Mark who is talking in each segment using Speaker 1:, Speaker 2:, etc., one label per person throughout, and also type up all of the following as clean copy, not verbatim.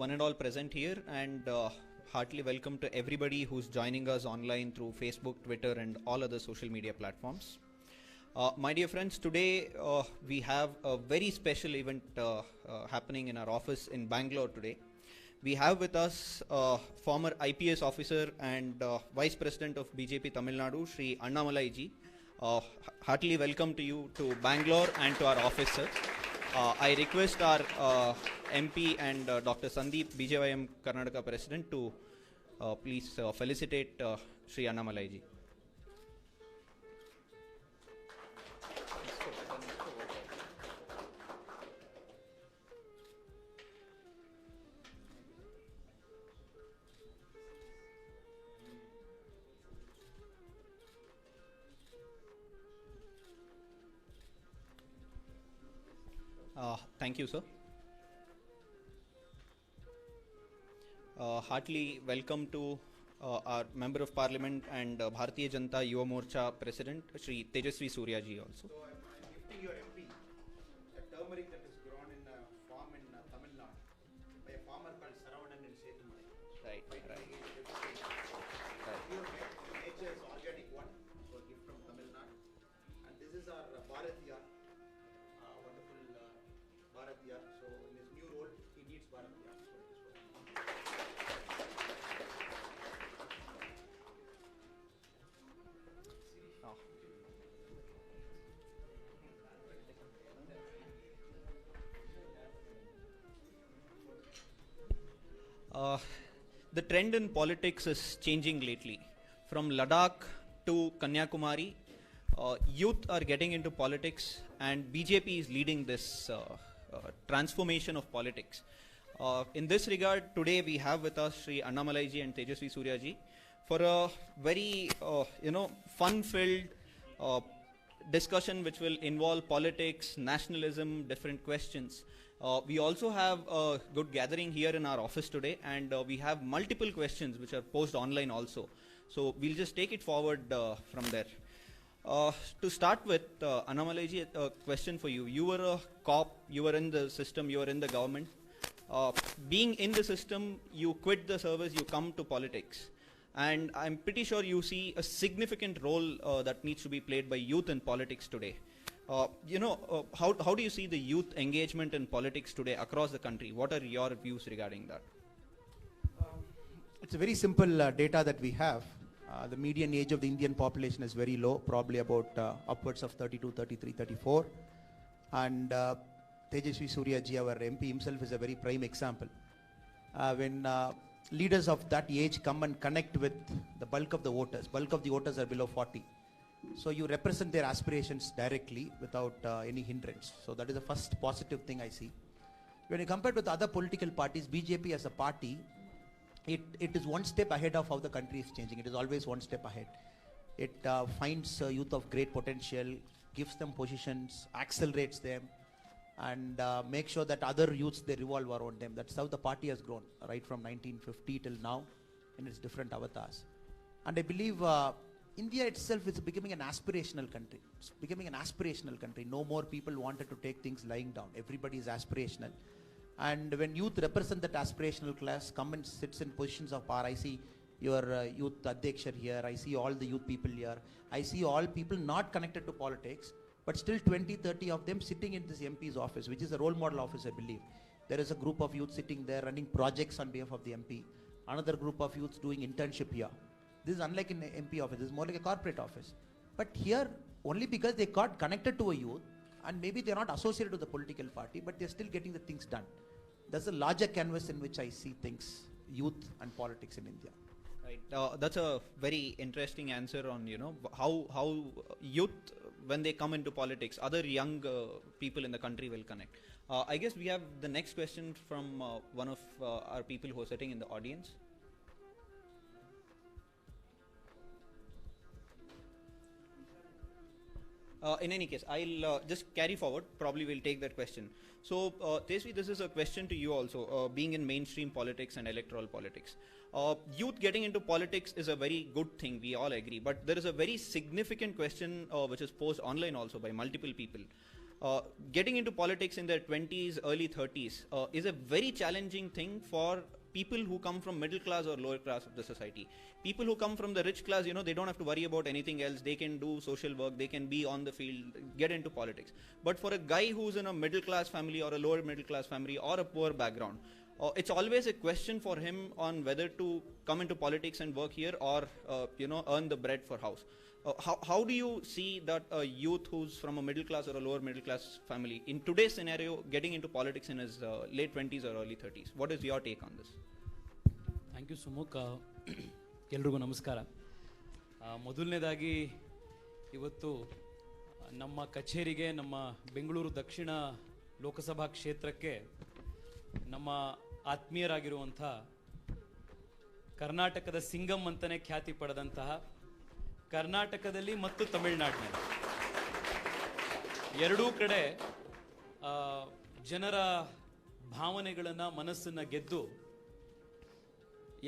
Speaker 1: one and all present here, and heartily welcome to everybody who's joining us online through Facebook, Twitter, and all other social media platforms. My dear friends, today we have a very special event happening in our office in Bangalore today. We have with us former IPS officer and Vice President of BJP Tamil Nadu, Shri Annamalai ji. Heartily welcome to you to Bangalore and to our office, sir. I request our MP and Dr. Sandeep, BJYM Karnataka President, to please felicitate Shri Annamalai ji. Thank you, sir. Heartily welcome to our Member of Parliament and Bharatiya Janata Yuva Morcha President, Shri Tejasvi Surya ji also.
Speaker 2: So I'm gifting your MP a turmeric that is grown in a farm in Tamil Nadu by a farmer called Saravanan in Setumai.
Speaker 1: Right.
Speaker 2: Nature's organic one, so gift from Tamil Nadu. And this is our Bharatiya, wonderful Bharatiya. So in his new role, he needs Bharatiya.
Speaker 1: The trend in politics is changing lately. From Ladakh to Kanyakumari, youth are getting into politics, and BJP is leading this transformation of politics. In this regard, today we have with us Shri Annamalai ji and Tejasvi Surya ji for a very fun-filled discussion which will involve politics, nationalism, different questions. We also have a good gathering here in our office today, and we have multiple questions which are posed online also. So we'll just take it forward from there. To start with, Annamalai ji, a question for you. You were a cop, you were in the system, you were in the government. Being in the system, you quit the service, you come to politics. And I'm pretty sure you see a significant role that needs to be played by youth in politics today. How do you see the youth engagement in politics today across the country? What are your views regarding that?
Speaker 2: It's a very simple data that we have. The median age of the Indian population is very low, probably about upwards of 32, 33, 34. And Tejasvi Surya ji, our MP himself, is a very prime example. When leaders of that age come and connect with the bulk of the voters are below 40. So you represent their aspirations directly without any hindrance. So that is the first positive thing I see. When you compare with other political parties, BJP as a party, it is one step ahead of how the country is changing. It is always one step ahead. It finds youth of great potential, gives them positions, accelerates them, and make sure that other youths, they revolve around them. That's how the party has grown, right from 1950 till now in its different avatars. And I believe India itself is becoming an aspirational country. It's becoming an aspirational country. No more people wanted to take things lying down. Everybody is aspirational. And when youth represent that aspirational class, come and sits in positions of power. I see your youth Adhyaksha here. I see all the youth people here. I see all people not connected to politics, but still 20, 30 of them sitting in this MP's office, which is a role model office, I believe. There is a group of youth sitting there running projects on behalf of the MP. Another group of youths doing internship here. This is unlike in an MP office. This is more like a corporate office. But here, only because they got connected to a youth, and maybe they're not associated with the political party, but they're still getting the things done. That's a larger canvas in which I see things, youth and politics in India.
Speaker 1: Right. That's a very interesting answer on how youth, when they come into politics, other young people in the country will connect. I guess we have the next question from one of our people who are sitting in the audience. In any case, I'll just carry forward. Probably we'll take that question. So, Tejasvi, this is a question to you also, being in mainstream politics and electoral politics. Youth getting into politics is a very good thing, we all agree. But there is a very significant question which is posed online also by multiple people. getting into politics in their 20s, early 30s is a very challenging thing for people who come from middle class or lower class of the society. People who come from the rich class, they don't have to worry about anything else. They can do social work, they can be on the field, get into politics. But for a guy who's in a middle class family or a lower middle class family or a poor background, it's always a question for him on whether to come into politics and work here or earn the bread for house. How do you see that a youth who's from a middle class or a lower middle class family in today's scenario getting into politics in his late 20s or early 30s? What is your take on this?
Speaker 3: Thank you Sumukh. ಎಲ್ರಿಗೂ ನಮಸ್ಕಾರ. ಮೊದಲನೇದಾಗಿ ಇವತ್ತು ನಮ್ಮ ಕಚೇರಿಗೆ, ನಮ್ಮ ಬೆಂಗಳೂರು ದಕ್ಷಿಣ ಲೋಕಸಭಾ ಕ್ಷೇತ್ರಕ್ಕೆ ನಮ್ಮ ಆತ್ಮೀಯರಾಗಿರುವಂಥ ಕರ್ನಾಟಕದ ಸಿಂಗಮ್ ಅಂತಲೇ ಖ್ಯಾತಿ ಪಡೆದಂತಹ, ಕರ್ನಾಟಕದಲ್ಲಿ ಮತ್ತು ತಮಿಳುನಾಡಿನಲ್ಲಿ ಎರಡೂ ಕಡೆ ಜನರ ಭಾವನೆಗಳನ್ನು, ಮನಸ್ಸನ್ನು ಗೆದ್ದು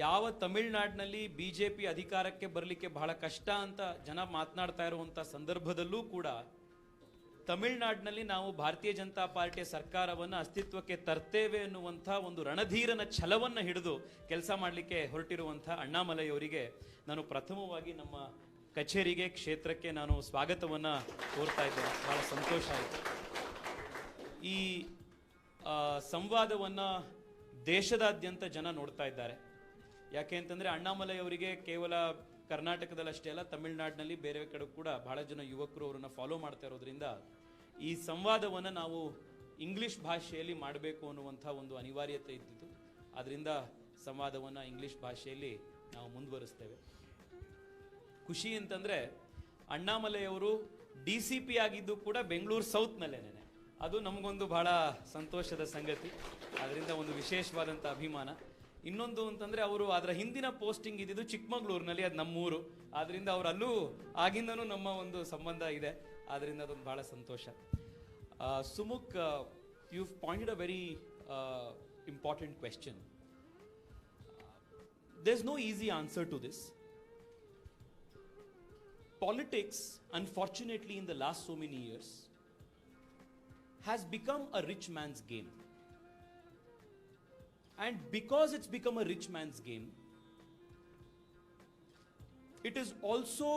Speaker 3: ಯಾವ ತಮಿಳುನಾಡಿನಲ್ಲಿ BJP ಅಧಿಕಾರಕ್ಕೆ ಬರಲಿಕ್ಕೆ ಬಹಳ ಕಷ್ಟ ಅಂತ ಜನ ಮಾತನಾಡ್ತಾ ಇರುವಂಥ ಸಂದರ್ಭದಲ್ಲೂ ಕೂಡ ತಮಿಳುನಾಡಿನಲ್ಲಿ ನಾವು ಭಾರತೀಯ ಜನತಾ ಪಾರ್ಟಿಯ ಸರ್ಕಾರವನ್ನು ಅಸ್ತಿತ್ವಕ್ಕೆ ತರ್ತೇವೆ ಎನ್ನುವಂಥ ಒಂದು ರಣಧೀರನ ಛಲವನ್ನು ಹಿಡಿದು ಕೆಲಸ ಮಾಡಲಿಕ್ಕೆ ಹೊರಟಿರುವಂಥ ಅಣ್ಣಾಮಲೈ ಅವರಿಗೆ ನಾನು ಪ್ರಥಮವಾಗಿ ನಮ್ಮ ಕಚೇರಿಗೆ, ಕ್ಷೇತ್ರಕ್ಕೆ ನಾನು ಸ್ವಾಗತವನ್ನು ಕೋರ್ತಾ ಇದ್ದೇನೆ. ಬಹಳ ಸಂತೋಷ ಆಯಿತು. ಈ ಸಂವಾದವನ್ನು ದೇಶದಾದ್ಯಂತ ಜನ ನೋಡ್ತಾ ಇದ್ದಾರೆ. ಯಾಕೆ ಅಂತಂದರೆ ಅಣ್ಣಾಮಲೈ ಅವರಿಗೆ ಕೇವಲ ಕರ್ನಾಟಕದಲ್ಲಷ್ಟೇ ಅಲ್ಲ, ತಮಿಳುನಾಡಿನಲ್ಲಿ ಬೇರೆ ಕಡೆ ಕೂಡ ಬಹಳ ಜನ ಯುವಕರು ಅವರನ್ನು ಫಾಲೋ ಮಾಡ್ತಾ ಇರೋದ್ರಿಂದ ಈ ಸಂವಾದವನ್ನು ನಾವು ಇಂಗ್ಲಿಷ್ ಭಾಷೆಯಲ್ಲಿ ಮಾಡಬೇಕು ಅನ್ನುವಂಥ ಒಂದು ಅನಿವಾರ್ಯತೆ ಇದ್ದಿತ್ತು. ಆದ್ದರಿಂದ ಸಂವಾದವನ್ನು ಇಂಗ್ಲಿಷ್ ಭಾಷೆಯಲ್ಲಿ ನಾವು ಮುಂದುವರಿಸ್ತೇವೆ. ಖುಷಿ ಅಂತಂದರೆ ಅಣ್ಣಾಮಲೈ ಅವರು DCP ಆಗಿದ್ದು ಕೂಡ ಬೆಂಗಳೂರು ಸೌತ್ನಲ್ಲೇನೆ. ಅದು ನಮಗೊಂದು ಬಹಳ ಸಂತೋಷದ ಸಂಗತಿ. ಅದರಿಂದ ಒಂದು ವಿಶೇಷವಾದಂಥ ಅಭಿಮಾನ. ಇನ್ನೊಂದು ಅಂತಂದರೆ ಅವರು ಅದರ ಹಿಂದಿನ ಪೋಸ್ಟಿಂಗ್ ಇದ್ದಿದ್ದು ಚಿಕ್ಕಮಗಳೂರಿನಲ್ಲಿ, ಅದು ನಮ್ಮೂರು. ಆದ್ದರಿಂದ ಅವರು ಅಲ್ಲೂ ಆಗಿಂದನೂ ನಮ್ಮ ಒಂದು ಸಂಬಂಧ ಇದೆ. ಆದ್ದರಿಂದ ಅದೊಂದು ಬಹಳ ಸಂತೋಷ. Sumukh, you pointed a very important question. There is no easy answer to this. Politics, unfortunately, in the last so many years, has become a rich man's game. And because it's become a rich man's game, it is also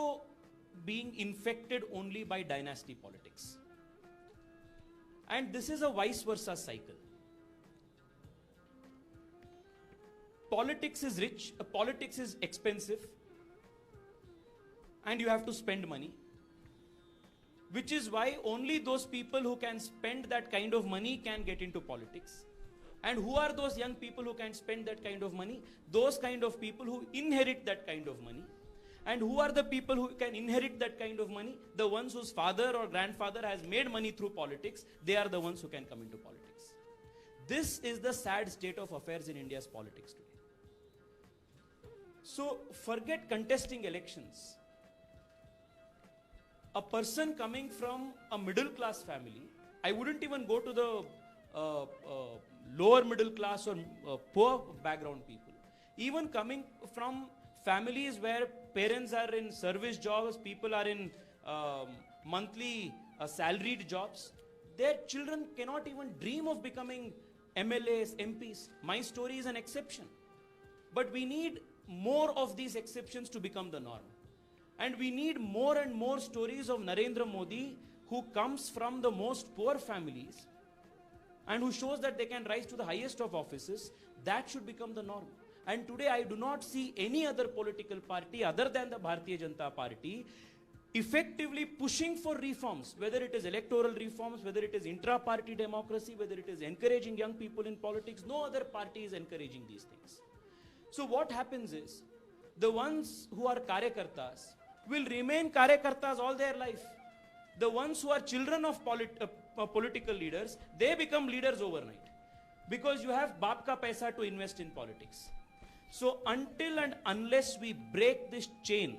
Speaker 3: being infected only by dynasty politics. And this is a vice versa cycle. Politics is rich, politics is expensive, and you have to spend money, which is why only those people who can spend that kind of money can get into politics. And who are those young people who can spend that kind of money? Those kind of people who inherit that kind of money. And who are the people who can inherit that kind of money? The ones whose father or grandfather has made money through politics. They are the ones who can come into politics. This is the sad state of affairs in India's politics today. So forget contesting elections. A person coming from a middle class family, I wouldn't even go to the lower middle class or poor background people. Even coming from families where parents are in service jobs, people are in monthly salaried jobs, their children cannot even dream of becoming MLAs, MPs. My story is an exception. But we need more of these exceptions to become the norm. And we need more and more stories of Narendra Modi, who comes from the most poor families and who shows that they can rise to the highest of offices. That should become the norm. And today I do not see any other political party other than the Bharatiya Janata Party effectively pushing for reforms, whether it is electoral reforms, whether it is intra-party democracy, whether it is encouraging young people in politics. No other party is encouraging these things. So what happens is, the ones who are karyakartas will remain karyakartas all their life. The ones who are children of political leaders, they become leaders overnight. Because you have baap ka paisa to invest in politics. So until and unless we break this chain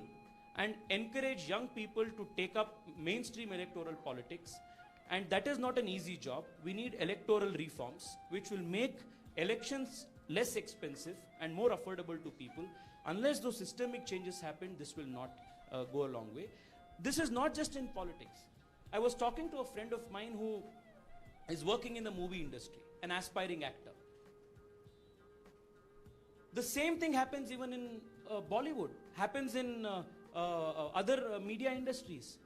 Speaker 3: and encourage young people to take up mainstream electoral politics, and that is not an easy job, we need electoral reforms which will make elections less expensive and more affordable to people. Unless those systemic changes happen, this will not go a long way. This is not just in politics. I was talking to a friend of mine who is working in the movie industry, an aspiring actor. The same thing happens even in Bollywood, happens in other media industries.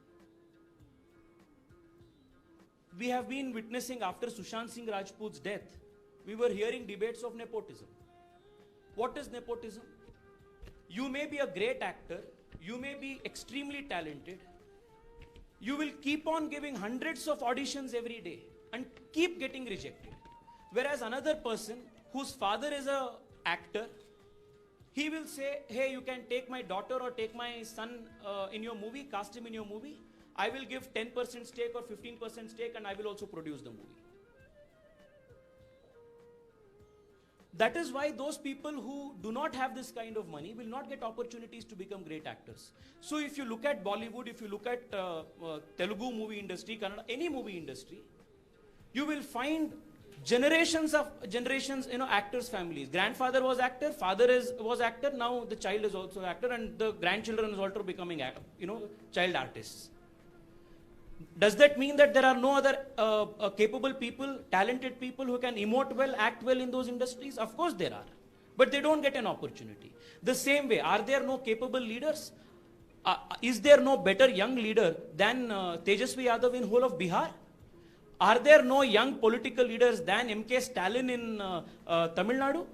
Speaker 3: We have been witnessing after Sushant Singh Rajput's death, we were hearing debates of nepotism. What is nepotism? You may be a great actor, you may be extremely talented, you will keep on giving hundreds of auditions every day and keep getting rejected. Whereas another person whose father is an actor, he will say, hey, you can take my daughter or take my son in your movie, cast him in your movie. I will give 10% stake or 15% stake and I will also produce the movie. That is why those people who do not have this kind of money will not get opportunities to become great actors. So if you look at Bollywood, if you look at Telugu movie industry, Kannada, any movie industry, you will find generations, actors' families. Grandfather was actor, father was actor, now the child is also actor, and the grandchildren is also becoming, child artists. Does that mean that there are no other capable people, talented people who can emote well, act well in those industries? Of course there are. But they don't get an opportunity. The same way, are there no capable leaders? Is there no better young leader than Tejasvi Yadav in whole of Bihar? Are there no young political leaders than M.K. Stalin in Tamil Nadu?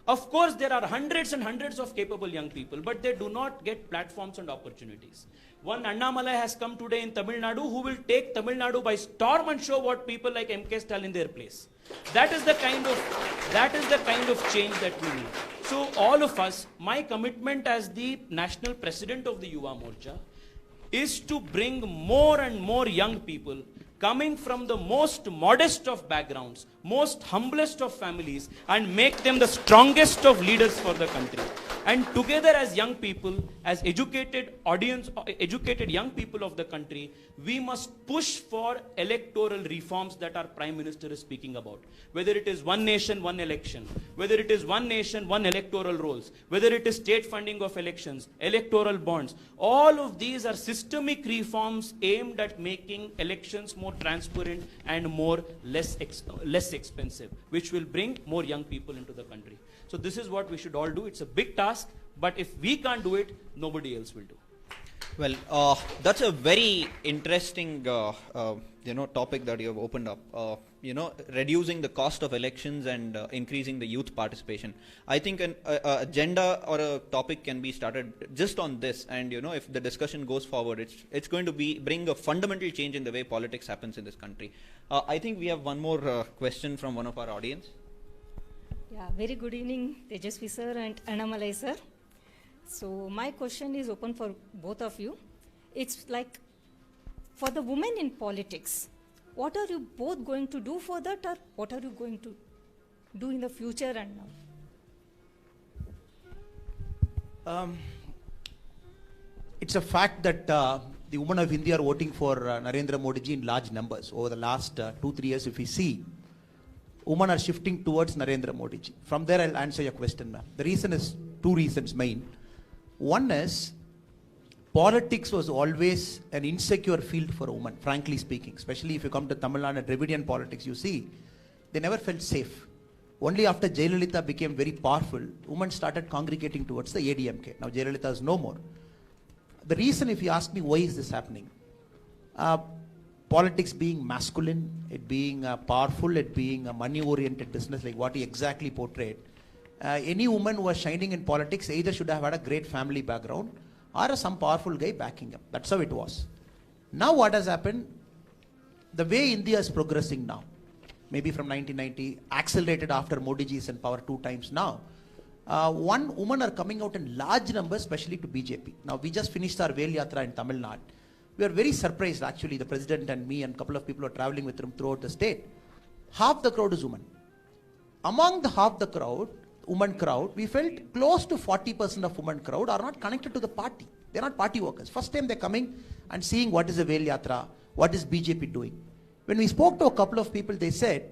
Speaker 3: Of course, there are hundreds and hundreds of capable young people, but they do not get platforms and opportunities. One Annamalai has come today in Tamil Nadu who will take Tamil Nadu by storm and show what people like M.K. Stalin their place. That is the kind of change that we need. So all of us, my commitment as the national president of the Yuva Morcha is to bring more and more young people coming from the most modest of backgrounds, most humblest of families, and make them the strongest of leaders for the country. And together as young people, as educated young people of the country, we must push for electoral reforms that our Prime Minister is speaking about. Whether it is one nation, one election, whether it is one nation, one electoral rolls, whether it is state funding of elections, electoral bonds, all of these are systemic reforms aimed at making elections more transparent and less expensive, which will bring more young people into the country. So this is what we should all do. It's a big task, but if we can't do it, nobody else will do.
Speaker 1: Well, that's a very interesting, topic that you have opened up. Reducing the cost of elections and increasing the youth participation. I think an agenda or a topic can be started just on this, and if the discussion goes forward, it's going to bring a fundamental change in the way politics happens in this country. I think we have one more question from one of our audience.
Speaker 4: Yeah, very good evening, Tejasvi sir and Annamalai sir. So my question is open for both of you. It's like, for the women in politics, what are you both going to do for that, or what are you going to do in the future and now?
Speaker 2: It's a fact that the women of India are voting for Narendra Modi ji in large numbers. Over the last 2-3 years, if we see, women are shifting towards Narendra Modi ji. From there, I'll answer your question, ma'am. The reason is two reasons main. One is, politics was always an insecure field for women, frankly speaking. Especially if you come to Tamil Nadu and Dravidian politics, you see, they never felt safe. Only after Jayalalitha became very powerful, women started congregating towards the ADMK. Now Jayalalitha is no more. The reason, if you ask me, why is this happening? Politics being masculine, it being powerful, it being a money-oriented business, like what he exactly portrayed. Any woman who was shining in politics either should have had a great family background or some powerful guy backing him. That's how it was. Now what has happened? The way India is progressing now, maybe from 1990, accelerated after Modi ji is in power 2 times now. One women are coming out in large numbers, especially to BJP. Now we just finished our Vel Yatra in Tamil Nadu. We are very surprised, actually, the president and me and a couple of people are traveling with him throughout the state. Half the crowd is women. Among the half the crowd, women crowd, we felt close to 40% of women crowd are not connected to the party. They're not party workers. First time they're coming and seeing what is a Vel Yatra, what is BJP doing. When we spoke to a couple of people, they said,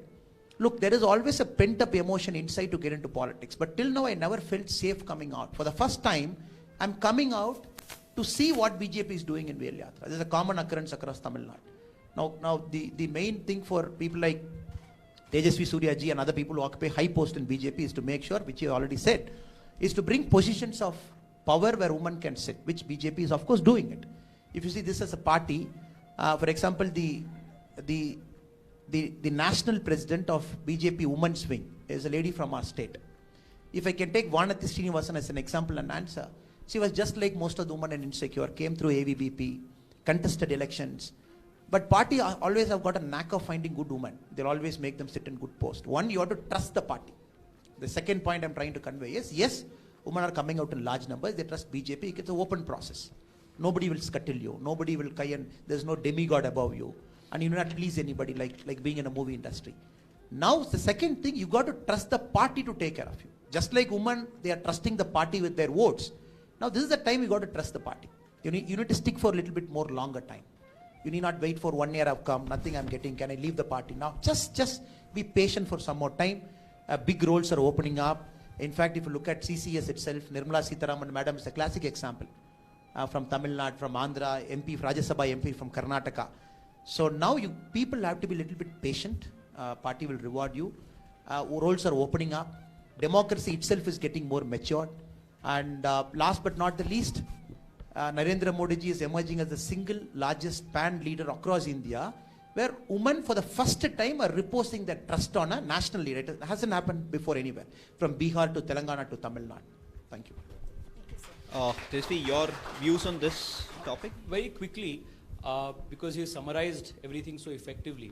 Speaker 2: look, there is always a pent-up emotion inside to get into politics. But till now, I never felt safe coming out. For the first time, I'm coming out to see what BJP is doing in Vel Yatra. This is a common occurrence across Tamil Nadu. Now the main thing for people like Tejasvi Surya ji and other people who occupy high post in BJP is to make sure, which you already said, is to bring positions of power where women can sit, which BJP is of course doing it. If you see this as a party, for example, the national president of BJP Women's Wing is a lady from our state. If I can take Vanathi Srinivasan as an example and answer, she was just like most of the women in Insecure, came through AVBP, contested elections. But party always have got a knack of finding good women. They'll always make them sit in good post. One, you have to trust the party. The second point I'm trying to convey is, yes, women are coming out in large numbers. They trust BJP. It's an open process. Nobody will scuttle you. Nobody will there's no demigod above you. And you do not release anybody like being in a movie industry. Now, the second thing, you got to trust the party to take care of you. Just like women, they are trusting the party with their votes. Now, this is the time you got to trust the party. You need to stick for a little bit more longer time. You need not wait for 1 year I've come, nothing I'm getting, can I leave the party now? Just be patient for some more time. Big roles are opening up. In fact, if you look at CCS itself, Nirmala Sitharaman Madam is a classic example. From Tamil Nadu, from Andhra, MP, Rajya Sabha MP from Karnataka. So now people have to be a little bit patient. Party will reward you. Roles are opening up. Democracy itself is getting more matured. And last but not the least, Narendra Modi ji is emerging as the single largest PAN leader across India, where women for the first time are reposing their trust on a national leader. It hasn't happened before anywhere, from Bihar to Telangana to Tamil Nadu. Thank you.
Speaker 1: Tejasvi, your views on this topic?
Speaker 3: Very quickly, because you summarized everything so effectively,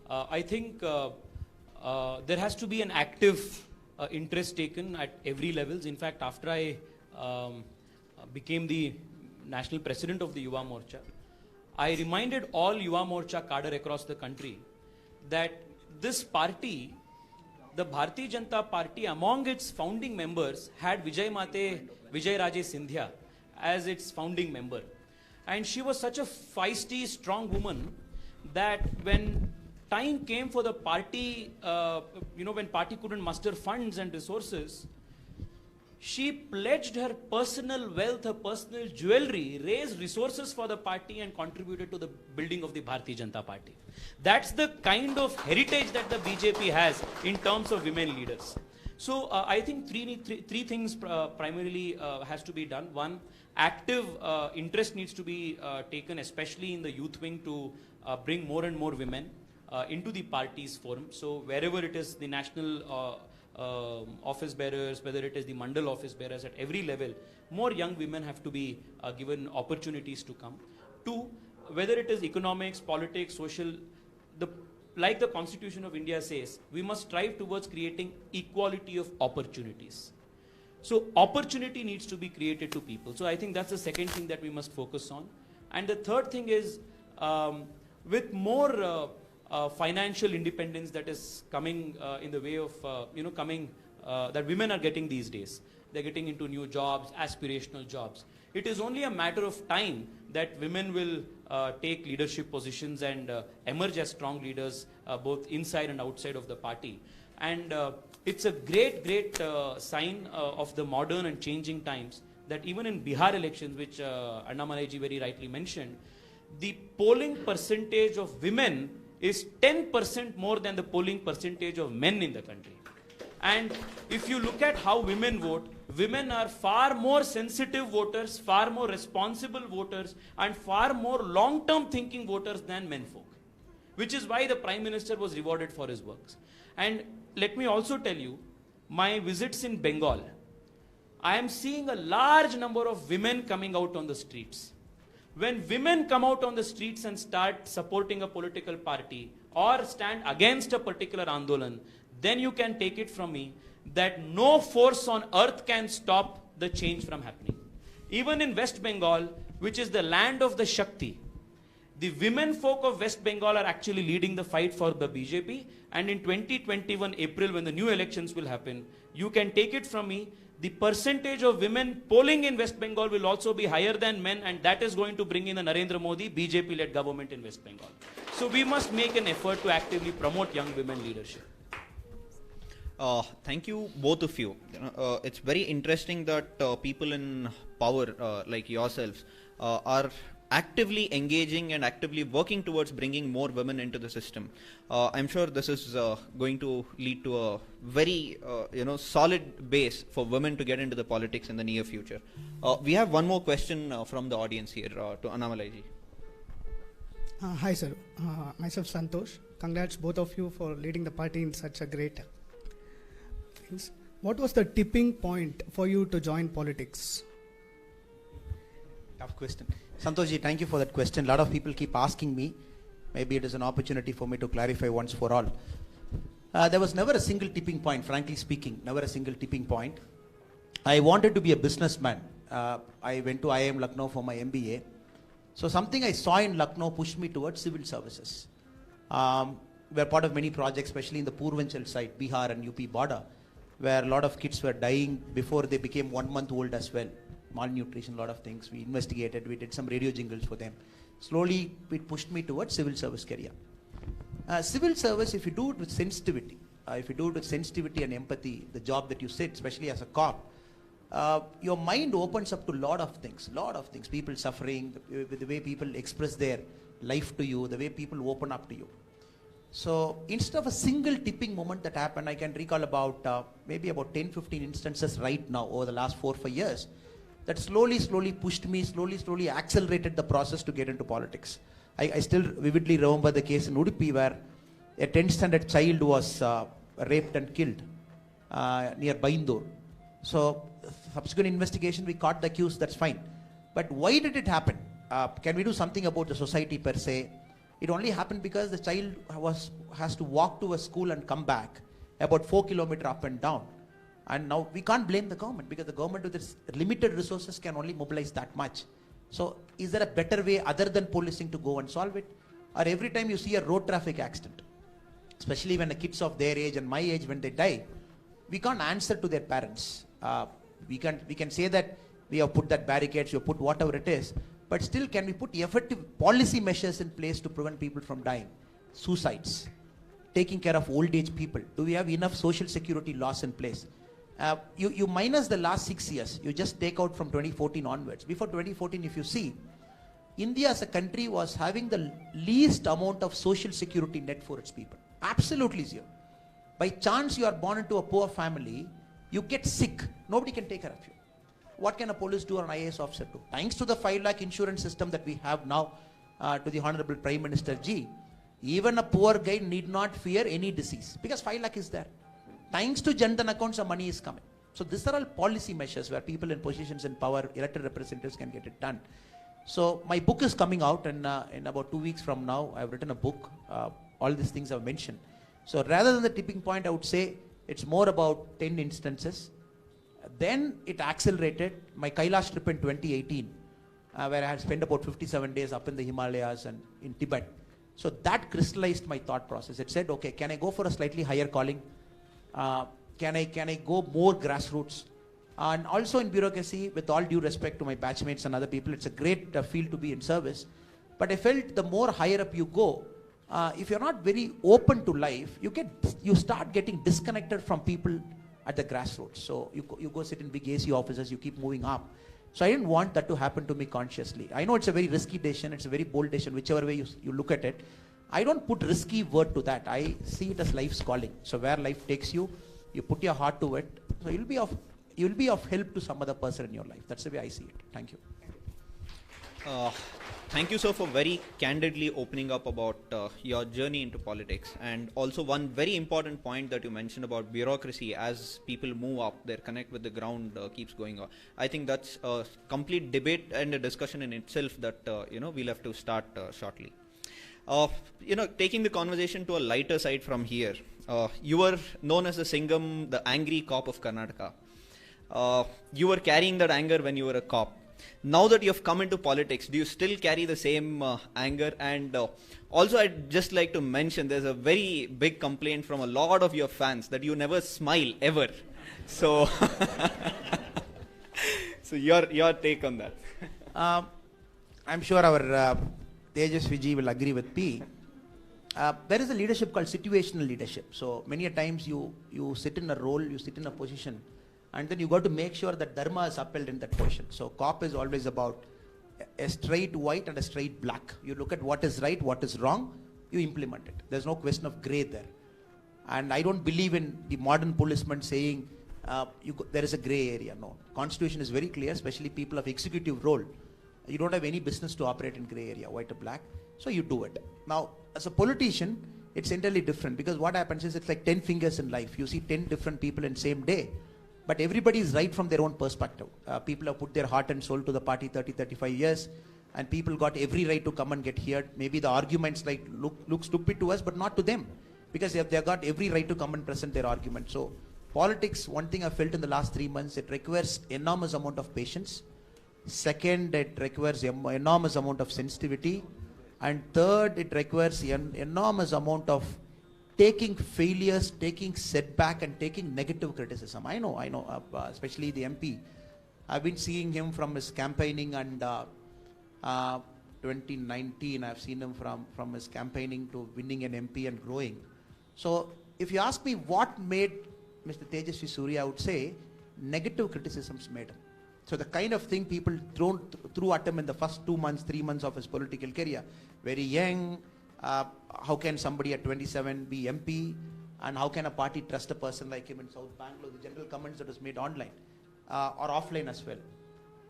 Speaker 3: I think there has to be an active interest taken at every levels. In fact, after I became the national president of the Yuva Morcha, I reminded all Yuva Morcha cadre across the country that this party, the Bharatiya Janata Party, among its founding members had Vijay Raje Scindia as its founding member. And she was such a feisty, strong woman that when time came for the party, when party couldn't muster funds and resources, she pledged her personal wealth, her personal jewelry, raised resources for the party and contributed to the building of the Bharatiya Janata Party. That's the kind of heritage that the BJP has in terms of women leaders. So I think three things primarily has to be done. One, active interest needs to be taken, especially in the youth wing, to bring more and more women into the party's forum. So wherever it is the national office bearers, whether it is the mandal office bearers, at every level, more young women have to be given opportunities to come. Two, whether it is economics, politics, social, like the Constitution of India says, we must strive towards creating equality of opportunities. So opportunity needs to be created to people. So I think that's the second thing that we must focus on. And the third thing is, with more financial independence that is coming in the way of, that women are getting these days. They're getting into new jobs, aspirational jobs. It is only a matter of time that women will take leadership positions and emerge as strong leaders, both inside and outside of the party. And it's a great sign of the modern and changing times that even in Bihar elections, which Annamalai ji very rightly mentioned, the polling percentage of women is 10% more than the polling percentage of men in the country. And if you look at how women vote, women are far more sensitive voters, far more responsible voters, and far more long-term thinking voters than men folk, which is why the Prime Minister was rewarded for his works. And let me also tell you, my visits in Bengal, I am seeing a large number of women coming out on the streets. When women come out on the streets and start supporting a political party or stand against a particular Andolan, then you can take it from me that no force on earth can stop the change from happening. Even in West Bengal, which is the land of the Shakti, the women folk of West Bengal are actually leading the fight for the BJP. And in 2021 April, when the new elections will happen, you can take it from me, the percentage of women polling in West Bengal will also be higher than men, and that is going to bring in the Narendra Modi BJP-led government in West Bengal. So we must make an effort to actively promote young women leadership.
Speaker 1: Thank you, both of you. It's very interesting that people in power, like yourselves, are actively engaging and actively working towards bringing more women into the system. I'm sure this is going to lead to a very solid base for women to get into the politics in the near future. We have one more question from the audience here to Annamalai ji.
Speaker 5: Hi sir, myself Santosh. Congrats both of you for leading the party in such a great things. What was the tipping point for you to join politics?
Speaker 2: Tough question. Santosh ji, thank you for that question. A lot of people keep asking me. Maybe it is an opportunity for me to clarify once for all. There was never a single tipping point, frankly speaking, never a single tipping point. I wanted to be a businessman. I went to IIM Lucknow for my MBA. So something I saw in Lucknow pushed me towards civil services. We're part of many projects, especially in the Purvanchal side, Bihar and UP border, where a lot of kids were dying before they became 1 month old as well. Malnutrition, a lot of things. We investigated, we did some radio jingles for them. Slowly, it pushed me towards civil service career. Civil service, if you do it with sensitivity, and empathy, the job that you sit, especially as a cop, your mind opens up to a lot of things, people suffering, the way people express their life to you, the way people open up to you. So instead of a single tipping moment that happened, I can recall about maybe about 10-15 instances right now over the last 4-5 years that slowly pushed me, slowly accelerated the process to get into politics. I still vividly remember the case in Udupi where a 10th standard child was raped and killed near Baindur. So subsequent investigation, we caught the accused, that's fine. But why did it happen? Can we do something about the society per se? It only happened because the child has to walk to a school and come back about 4 kilometers up and down. And now we can't blame the government because the government with its limited resources can only mobilize that much. So is there a better way other than policing to go and solve it? Or every time you see a road traffic accident, especially when the kids of their age and my age, when they die, we can't answer to their parents. We can say that we have put that barricades, we have put whatever it is, but still can we put effective policy measures in place to prevent people from dying? Suicides, taking care of old age people. Do we have enough social security laws in place? You minus the last 6 years, you just take out from 2014 onwards. Before 2014, if you see, India as a country was having the least amount of social security net for its people. Absolutely zero. By chance you are born into a poor family, you get sick, nobody can take care of you. What can a police do or an IAS officer do? Thanks to the 5 lakh insurance system that we have now, to the Honorable Prime Minister Ji, even a poor guy need not fear any disease because 5 lakh is there. Thanks to Jan Dhan accounts, the money is coming. So these are all policy measures where people in positions in power, elected representatives can get it done. So my book is coming out and in about 2 weeks from now, I've written a book. All these things I've mentioned. So rather than the tipping point, I would say it's more about 10 instances. Then it accelerated. My Kailash trip in 2018, where I had spent about 57 days up in the Himalayas and in Tibet. So that crystallized my thought process. It said, okay, can I go for a slightly higher calling? Can I go more grassroots? And also in bureaucracy, with all due respect to my batchmates and other people, it's a great field to be in service. But I felt the more higher up you go, if you're not very open to life, you start getting disconnected from people at the grassroots. So you go sit in big AC offices, you keep moving up. So I didn't want that to happen to me consciously. I know it's a very risky decision, it's a very bold decision, whichever way you look at it. I don't put risky word to that. I see it as life's calling. So where life takes you, you put your heart to it. So you'll be of help to some other person in your life. That's the way I see it. Thank you.
Speaker 1: Thank you, sir, for very candidly opening up about your journey into politics. And also one very important point that you mentioned about bureaucracy as people move up, their connect with the ground keeps going on. I think that's a complete debate and a discussion in itself that, we'll have to start shortly. Taking the conversation to a lighter side from here, you were known as the Singham, the angry cop of Karnataka. You were carrying that anger when you were a cop. Now that you have come into politics, do you still carry the same anger? And also, I'd just like to mention there's a very big complaint from a lot of your fans that you never smile ever. So, so your take on that?
Speaker 2: I'm sure our Tejasvi ji will agree with me. There is a leadership called situational leadership. So many a times you sit in a role, you sit in a position, and then you got to make sure that dharma is upheld in that position. So COP is always about a straight white and a straight black. You look at what is right, what is wrong, you implement it. There's no question of gray there. And I don't believe in the modern policeman saying there is a gray area. No. Constitution is very clear, especially people of executive role. You don't have any business to operate in gray area, white or black. So you do it. Now, as a politician, it's entirely different, because what happens is it's like 10 fingers in life. You see 10 different people in same day, but everybody is right from their own perspective. People have put their heart and soul to the party 30, 35 years, and people got every right to come and get heard. Maybe the arguments look stupid to us, but not to them, because they've got every right to come and present their argument. So politics, one thing I felt in the last 3 months, it requires enormous amount of patience. Second, it requires enormous amount of sensitivity. And third, it requires an enormous amount of taking failures, taking setback, and taking negative criticism. I know, especially the MP. I've been seeing him from his campaigning, and 2019, I've seen him from his campaigning to winning an MP and growing. So if you ask me what made Mr. Tejasvi Surya, I would say negative criticisms made him. So the kind of thing people threw at him in the first 2 months, 3 months of his political career, very young, how can somebody at 27 be MP, and how can a party trust a person like him in South Bangalore, the general comments that was made online or offline as well.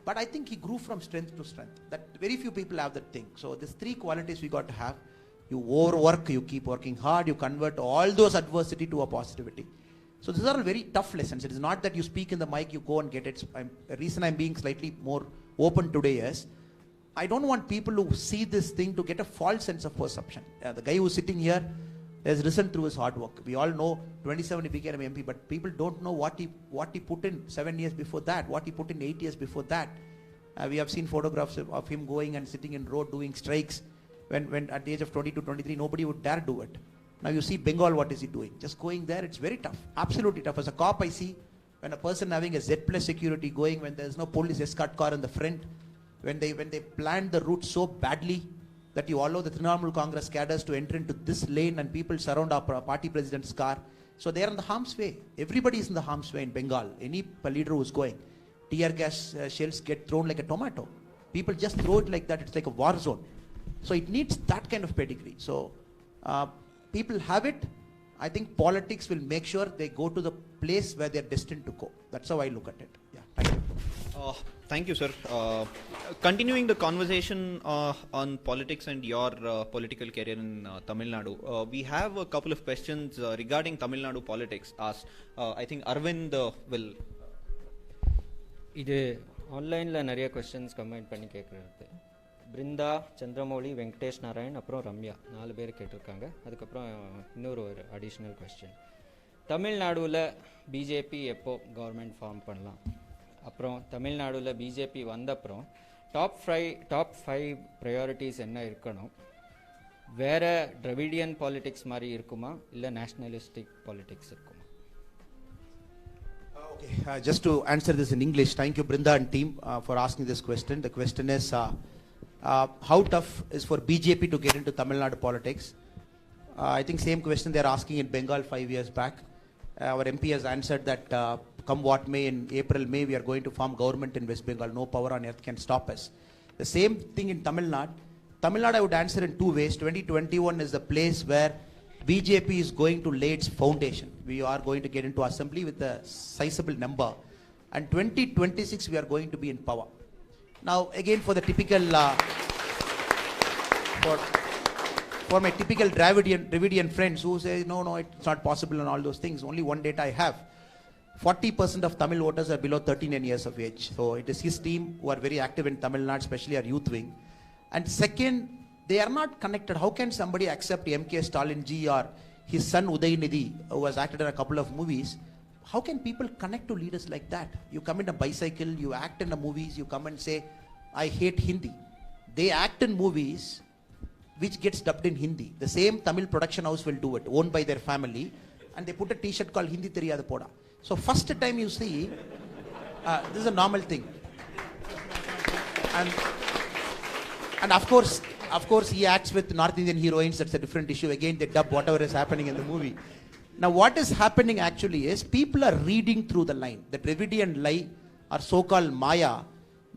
Speaker 2: But I think he grew from strength to strength. That very few people have that thing. So these 3 qualities we got to have. You overwork, you keep working hard, you convert all those adversity to a positivity. So these are all very tough lessons. It is not that you speak in the mic, you go and get it. The reason I'm being slightly more open today is, I don't want people who see this thing to get a false sense of perception. The guy who's sitting here has risen through his hard work. We all know 27 he became MP, but people don't know what he put in 7 years before that, what he put in 8 years before that. We have seen photographs of him going and sitting in road doing strikes when at the age of 22, 23, nobody would dare do it. Now you see Bengal, what is he doing? Just going there, it's very tough, absolutely tough. As a cop, I see when a person having a Z+ security going, when there's no police escort car in the front, when they planned the route so badly that you allow the Trinamool Congress cadres to enter into this lane and people surround our party president's car. So they are in the harm's way. Everybody is in the harm's way in Bengal. Any leader who's going, tear gas shells get thrown like a tomato. People just throw it like that. It's like a war zone. So it needs that kind of pedigree. So people have it. I think politics will make sure they go to the place where they're destined to go. That's how I look at it. Yeah, thank you.
Speaker 1: Thank you, sir. Continuing the conversation on politics and your political career in Tamil Nadu, we have a couple of questions regarding Tamil Nadu politics asked. I think Arvind will.
Speaker 6: இது ஆன்லைனில் நிறைய questions comment பண்ணி கேட்குறது. பிருந்தா, சந்திரமௌலி, வெங்கடேஷ் நாராயண், அப்புறம் ரம்யா 4 பேர் கேட்டிருக்காங்க. அதுக்கப்புறம் இன்னொரு அடிஷ்னல் கொஸ்டின். தமிழ்நாடுவில் பிஜேபி எப்போ கவர்மெண்ட் ஃபார்ம் பண்ணலாம்? அப்புறம் தமிழ்நாடுவில் பிஜேபி வந்த அப்புறம் டாப் ஃபைவ் ப்ரையாரிட்டிஸ் என்ன இருக்கணும்? வேறு டிராவிடியன் பாலிடிக்ஸ் மாதிரி இருக்குமா, இல்லை நேஷ்னலிஸ்டிக் பாலிடிக்ஸ் இருக்குமா?
Speaker 2: Okay, just to answer this in English, thank you Brinda and team for asking this question. The question is, how tough is for BJP to get into Tamil Nadu politics? I think same question they are asking in Bengal 5 years back. Our MP has answered that come what may, in April, May, we are going to form government in West Bengal. No power on earth can stop us. The same thing in Tamil Nadu. Tamil Nadu I would answer in 2 ways. 2021 is the place where BJP is going to lay its foundation. We are going to get into assembly with a sizable number. And 2026 we are going to be in power. Now again, for the typical, for my typical Dravidian friends who say, no, it's not possible and all those things, only one data I have. 40% of Tamil voters are below 39 years of age. So it is his team who are very active in Tamil Nadu, especially our youth wing. And second, they are not connected. How can somebody accept MK Stalin ji or his son Udayanidhi, who has acted in a couple of movies? How can people connect to leaders like that? You come in a bicycle, you act in the movies, you come and say, I hate Hindi. They act in movies which gets dubbed in Hindi. The same Tamil production house will do it, owned by their family, and they put a t-shirt called Hindi Theriyada Poda. So first time you see, this is a normal thing. And of course he acts with North Indian heroines. That's a different issue. Again, they dub whatever is happening in the movie. Now what is happening actually is people are reading through the line. The Dravidian lie or so-called Maya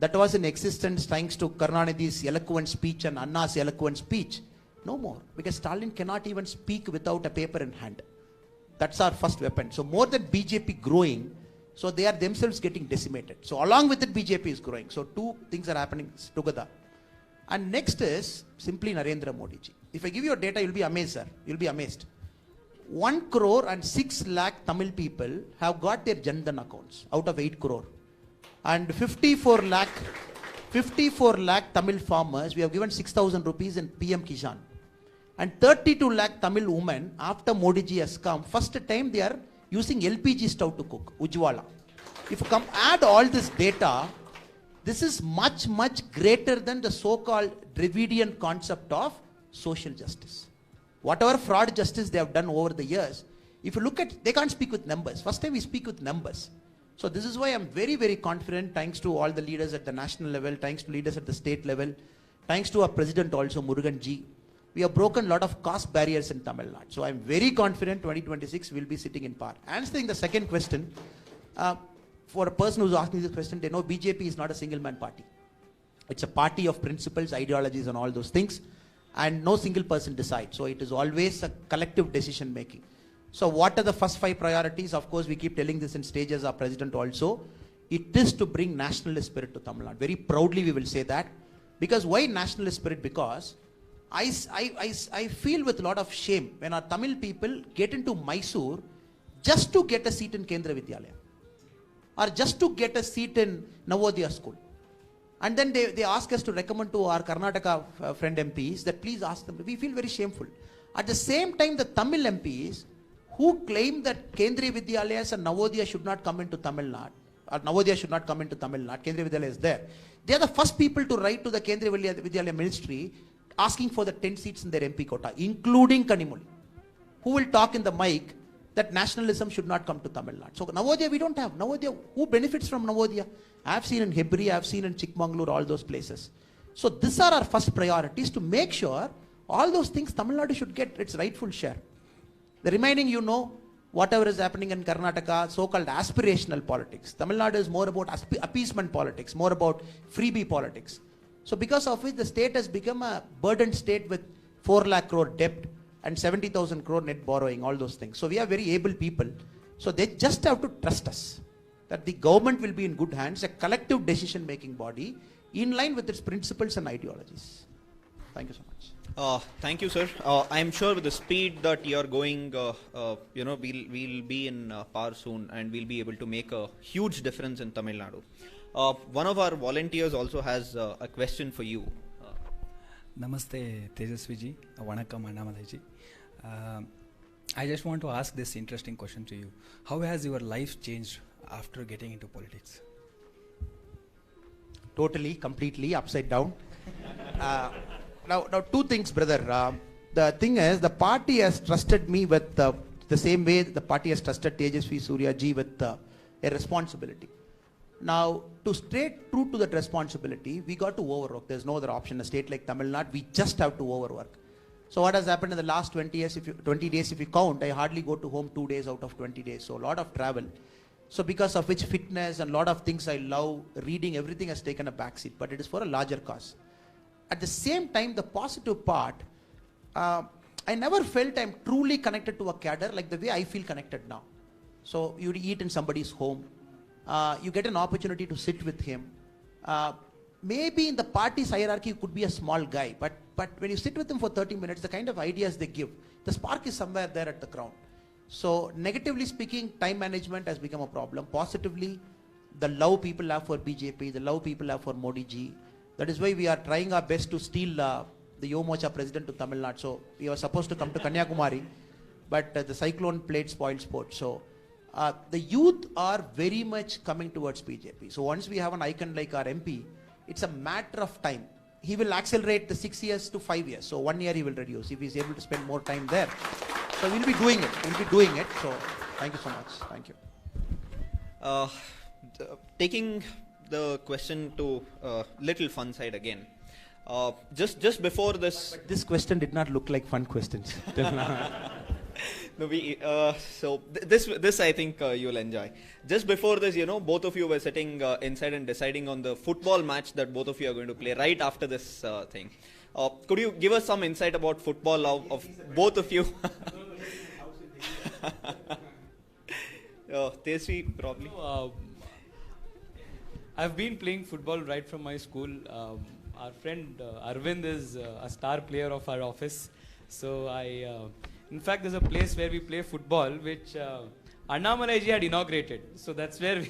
Speaker 2: that was in existence thanks to Karunanidhi's eloquent speech and Anna's eloquent speech. No more, because Stalin cannot even speak without a paper in hand. That's our first weapon. So more than BJP growing, so they are themselves getting decimated. So along with it, BJP is growing. So two things are happening together. And next is simply Narendra Modi ji. If I give you data, you'll be amazed, sir. You'll be amazed. 1 crore and 6 lakh Tamil people have got their Jan Dhan accounts out of 8 crore. And 54 lakh Tamil farmers, we have given 6,000 rupees in PM Kishan. And 32 lakh Tamil women, after Modi ji has come, first time they are using LPG stove to cook, Ujwala. If you come add all this data, this is much, much greater than the so-called Dravidian concept of social justice. Whatever fraud justice they have done over the years, if you look at, they can't speak with numbers. First time we speak with numbers. So this is why I'm very, very confident, thanks to all the leaders at the national level, thanks to leaders at the state level, thanks to our president also, Murugan ji. We have broken a lot of caste barriers in Tamil Nadu. So I'm very confident 2026 will be sitting in power. Answering the second question, for a person who's asking this question, they know BJP is not a single man party. It's a party of principles, ideologies and all those things. And no single person decides. So it is always a collective decision making. So what are the first 5 priorities? Of course, we keep telling this in stages, our president also. It is to bring nationalist spirit to Tamil Nadu. Very proudly we will say that. Because why nationalist spirit? Because I feel with a lot of shame when our Tamil people get into Mysore just to get a seat in Kendra Vidyalaya. Or just to get a seat in Navodaya school. And then they ask us to recommend to our Karnataka friend MPs that please ask them. We feel very shameful. At the same time, the Tamil MPs who claim that Kendriya Vidyalayas and Navodaya should not come into Tamil Nadu, or Navodaya should not come into Tamil Nadu, Kendriya Vidyalaya is there. They are the first people to write to the Kendriya Vidyalaya ministry asking for the 10 seats in their MP quota, including Kanimuli, who will talk in the mic that nationalism should not come to Tamil Nadu. So Navodaya we don't have. Navodaya, who benefits from Navodaya? I have seen in Hebri, I have seen in Chikmagalur, all those places. So these are our first priorities to make sure all those things Tamil Nadu should get its rightful share. The remaining, whatever is happening in Karnataka, so-called aspirational politics. Tamil Nadu is more about appeasement politics, more about freebie politics. So because of which the state has become a burdened state with 4 lakh crore debt and 70,000 crore net borrowing, all those things. So we are very able people. So they just have to trust us that the government will be in good hands, a collective decision-making body in line with its principles and ideologies. Thank you so much.
Speaker 1: Thank you, sir. I'm sure with the speed that you're going, we'll be in power soon and we'll be able to make a huge difference in Tamil Nadu. One of our volunteers also has a question for you.
Speaker 7: Namaste, Tejaswiji. Vanakkam, Annamalai. I just want to ask this interesting question to you. How has your life changed after getting into politics?
Speaker 2: Totally, completely, upside down. Now, two things, brother. The thing is, the party has trusted me with the same way the party has trusted Tejasvi Surya ji with a responsibility. Now, to stay true to that responsibility, we got to overwork. There's no other option. A state like Tamil Nadu, we just have to overwork. So what has happened in the last 20 days, if you count, I hardly go to home 2 days out of 20 days. So a lot of travel. So because of which fitness and a lot of things I love, reading, everything has taken a backseat. But it is for a larger cause. At the same time, the positive part, I never felt I'm truly connected to a cadre like the way I feel connected now. So you eat in somebody's home. You get an opportunity to sit with him. Maybe in the party's hierarchy, you could be a small guy. But when you sit with him for 30 minutes, the kind of ideas they give, the spark is somewhere there at the ground. So negatively speaking, time management has become a problem. Positively, the love people have for BJP, the love people have for Modi ji. That is why we are trying our best to steal the Yuva Morcha president to Tamil Nadu. So we were supposed to come to Kanyakumari, but the cyclone played spoiled sport. So the youth are very much coming towards BJP. So once we have an icon like our MP, it's a matter of time. He will accelerate the 6 years to 5 years. So 1 year he will reduce if he's able to spend more time there. So we'll be doing it. We'll be doing it. So thank you so much. Thank you.
Speaker 1: Taking the question to little fun side again. Just before this.
Speaker 2: But this question did not look like fun questions.
Speaker 1: No, this I think you'll enjoy. Just before this, both of you were sitting inside and deciding on the football match that both of you are going to play right after this thing. Could you give us some insight about football of both of you? Tesvi, probably.
Speaker 3: I've been playing football right from my school. Our friend Arvind is a star player of our office. So in fact, there's a place where we play football, which Annamalai ji had inaugurated. So that's where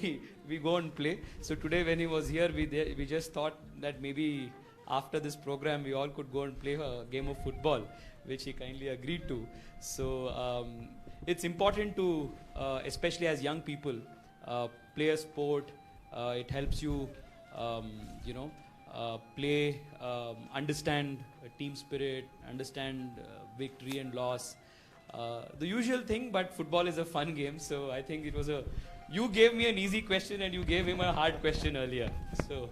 Speaker 3: we go and play. So today when he was here, we just thought that maybe after this program, we all could go and play a game of football, which he kindly agreed to. So it's important to, especially as young people, play a sport. It helps you, play, understand team spirit, understand victory and loss. The usual thing, but football is a fun game. So I think it was you gave me an easy question and you gave him a hard question earlier. So.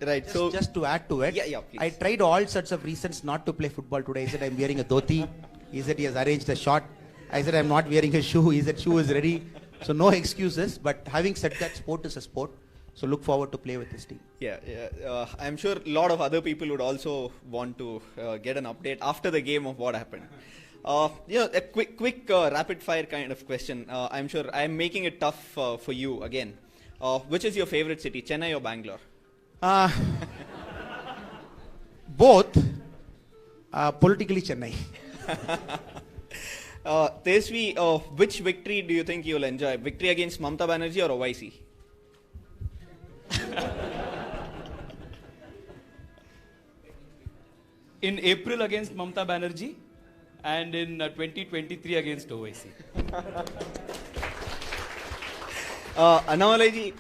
Speaker 1: Right.
Speaker 2: Just to add to it,
Speaker 1: please.
Speaker 2: I tried all sorts of reasons not to play football today. He said I'm wearing a dhoti. He said he has arranged a shot. I said I'm not wearing a shoe. He said shoe is ready. So no excuses. But having said that, sport is a sport. So look forward to play with this team.
Speaker 1: I'm sure a lot of other people would also want to get an update after the game of what happened. A quick rapid fire kind of question. I'm sure I'm making it tough for you again. Which is your favorite city, Chennai or Bangalore?
Speaker 2: Both. Politically Chennai.
Speaker 1: Tesvi, which victory do you think you'll enjoy? Victory against Mamata Banerjee or OIC?
Speaker 3: In April against Mamata Banerjee and in 2023 against OIC.
Speaker 1: Annamalai ji,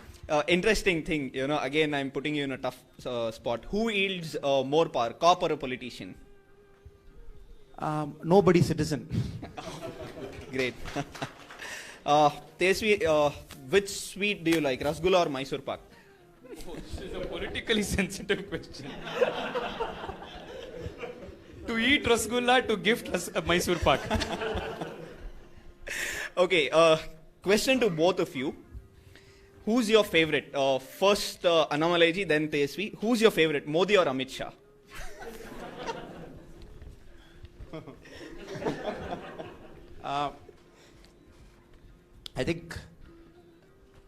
Speaker 1: interesting thing, again I'm putting you in a tough spot. Who yields more power, cop or a politician?
Speaker 2: Nobody citizen.
Speaker 1: Great. Tesvi, which sweet do you like, Rasgulla or Mysore Pak?
Speaker 3: This is a politically sensitive question. To eat Rasgulla, to gift Mysore Pak.
Speaker 1: Okay, question to both of you. Who's your favorite? First Annamalai ji, then Tesvi. Who's your favorite, Modi or Amit Shah?
Speaker 2: I think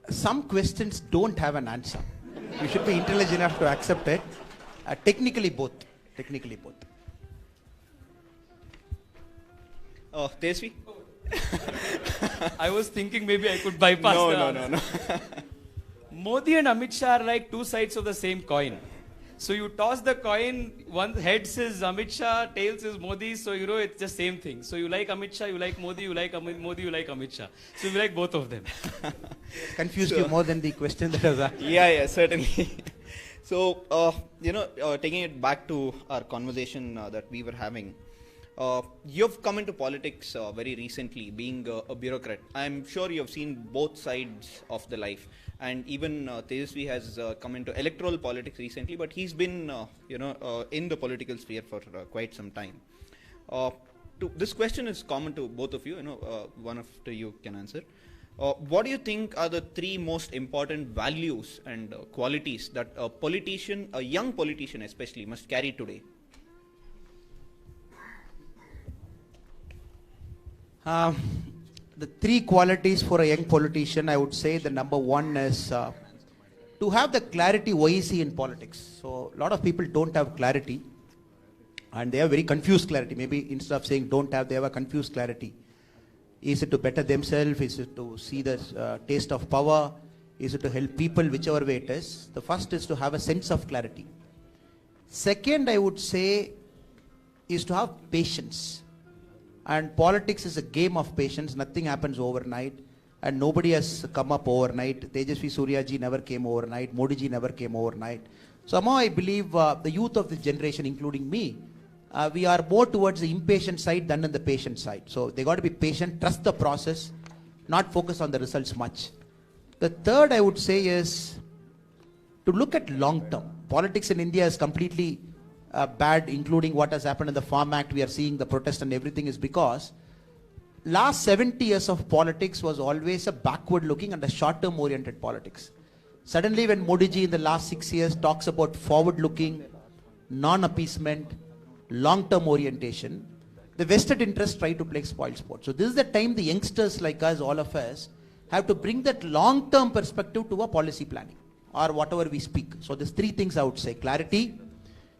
Speaker 2: some questions don't have an answer. You should be intelligent enough to accept it. Technically both.
Speaker 1: Tesvi?
Speaker 3: I was thinking maybe I could bypass
Speaker 1: No.
Speaker 3: Modi and Amit Shah are like two sides of the same coin. So you toss the coin, one heads is Amit Shah, tails is Modi, so it's the same thing. So you like Amit Shah, you like Modi, you like Modi, you like Amit Shah. So you like both of them.
Speaker 2: Confused you more than the question that was asked.
Speaker 1: Yeah, certainly. So, taking it back to our conversation that we were having, you've come into politics very recently, being a bureaucrat. I'm sure you've seen both sides of the life. And even Tejasvi has come into electoral politics recently, but he's been, in the political sphere for quite some time. This question is common to both of you. One of you can answer. What do you think are the three most important values and qualities that a politician, a young politician especially, must carry today?
Speaker 2: The three qualities for a young politician, I would say the number one is to have the clarity why is he in politics. So a lot of people don't have clarity and they have very confused clarity. Maybe instead of saying don't have, they have a confused clarity. Is it to better themselves? Is it to see the taste of power? Is it to help people? Whichever way it is. The first is to have a sense of clarity. Second, I would say, is to have patience. And politics is a game of patience. Nothing happens overnight. And nobody has come up overnight. Tejasvi Surya ji never came overnight. Modi ji never came overnight. Somehow I believe the youth of this generation, including me, we are more towards the impatient side than on the patient side. So they got to be patient, trust the process, not focus on the results much. The third I would say is to look at long term. Politics in India is completely bad, including what has happened in the Farm Act. We are seeing the protest and everything is because last 70 years of politics was always a backward looking and a short term oriented politics. Suddenly when Modi ji in the last 6 years talks about forward looking, non-appeasement, long-term orientation, the vested interests try to play spoil sport. So this is the time the youngsters like us, all of us, have to bring that long-term perspective to a policy planning or whatever we speak. So there's three things I would say: clarity,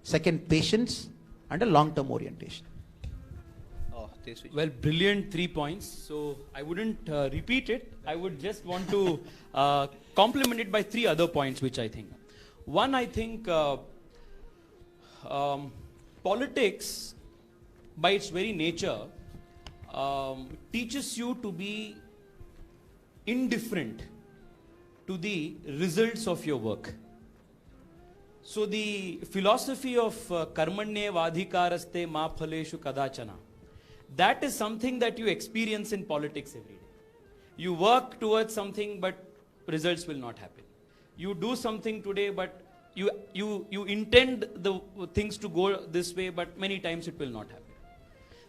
Speaker 2: second patience, and a long-term orientation.
Speaker 3: Well, brilliant 3 points. So I wouldn't repeat it. I would just want to complement it by 3 other points, which I think. One, I think politics, by its very nature, teaches you to be indifferent to the results of your work. So the philosophy of karmanye vadhikaraste ma phaleshu kadachana, that is something that you experience in politics every day. You work towards something, but results will not happen. You do something today, but you intend the things to go this way, but many times it will not happen.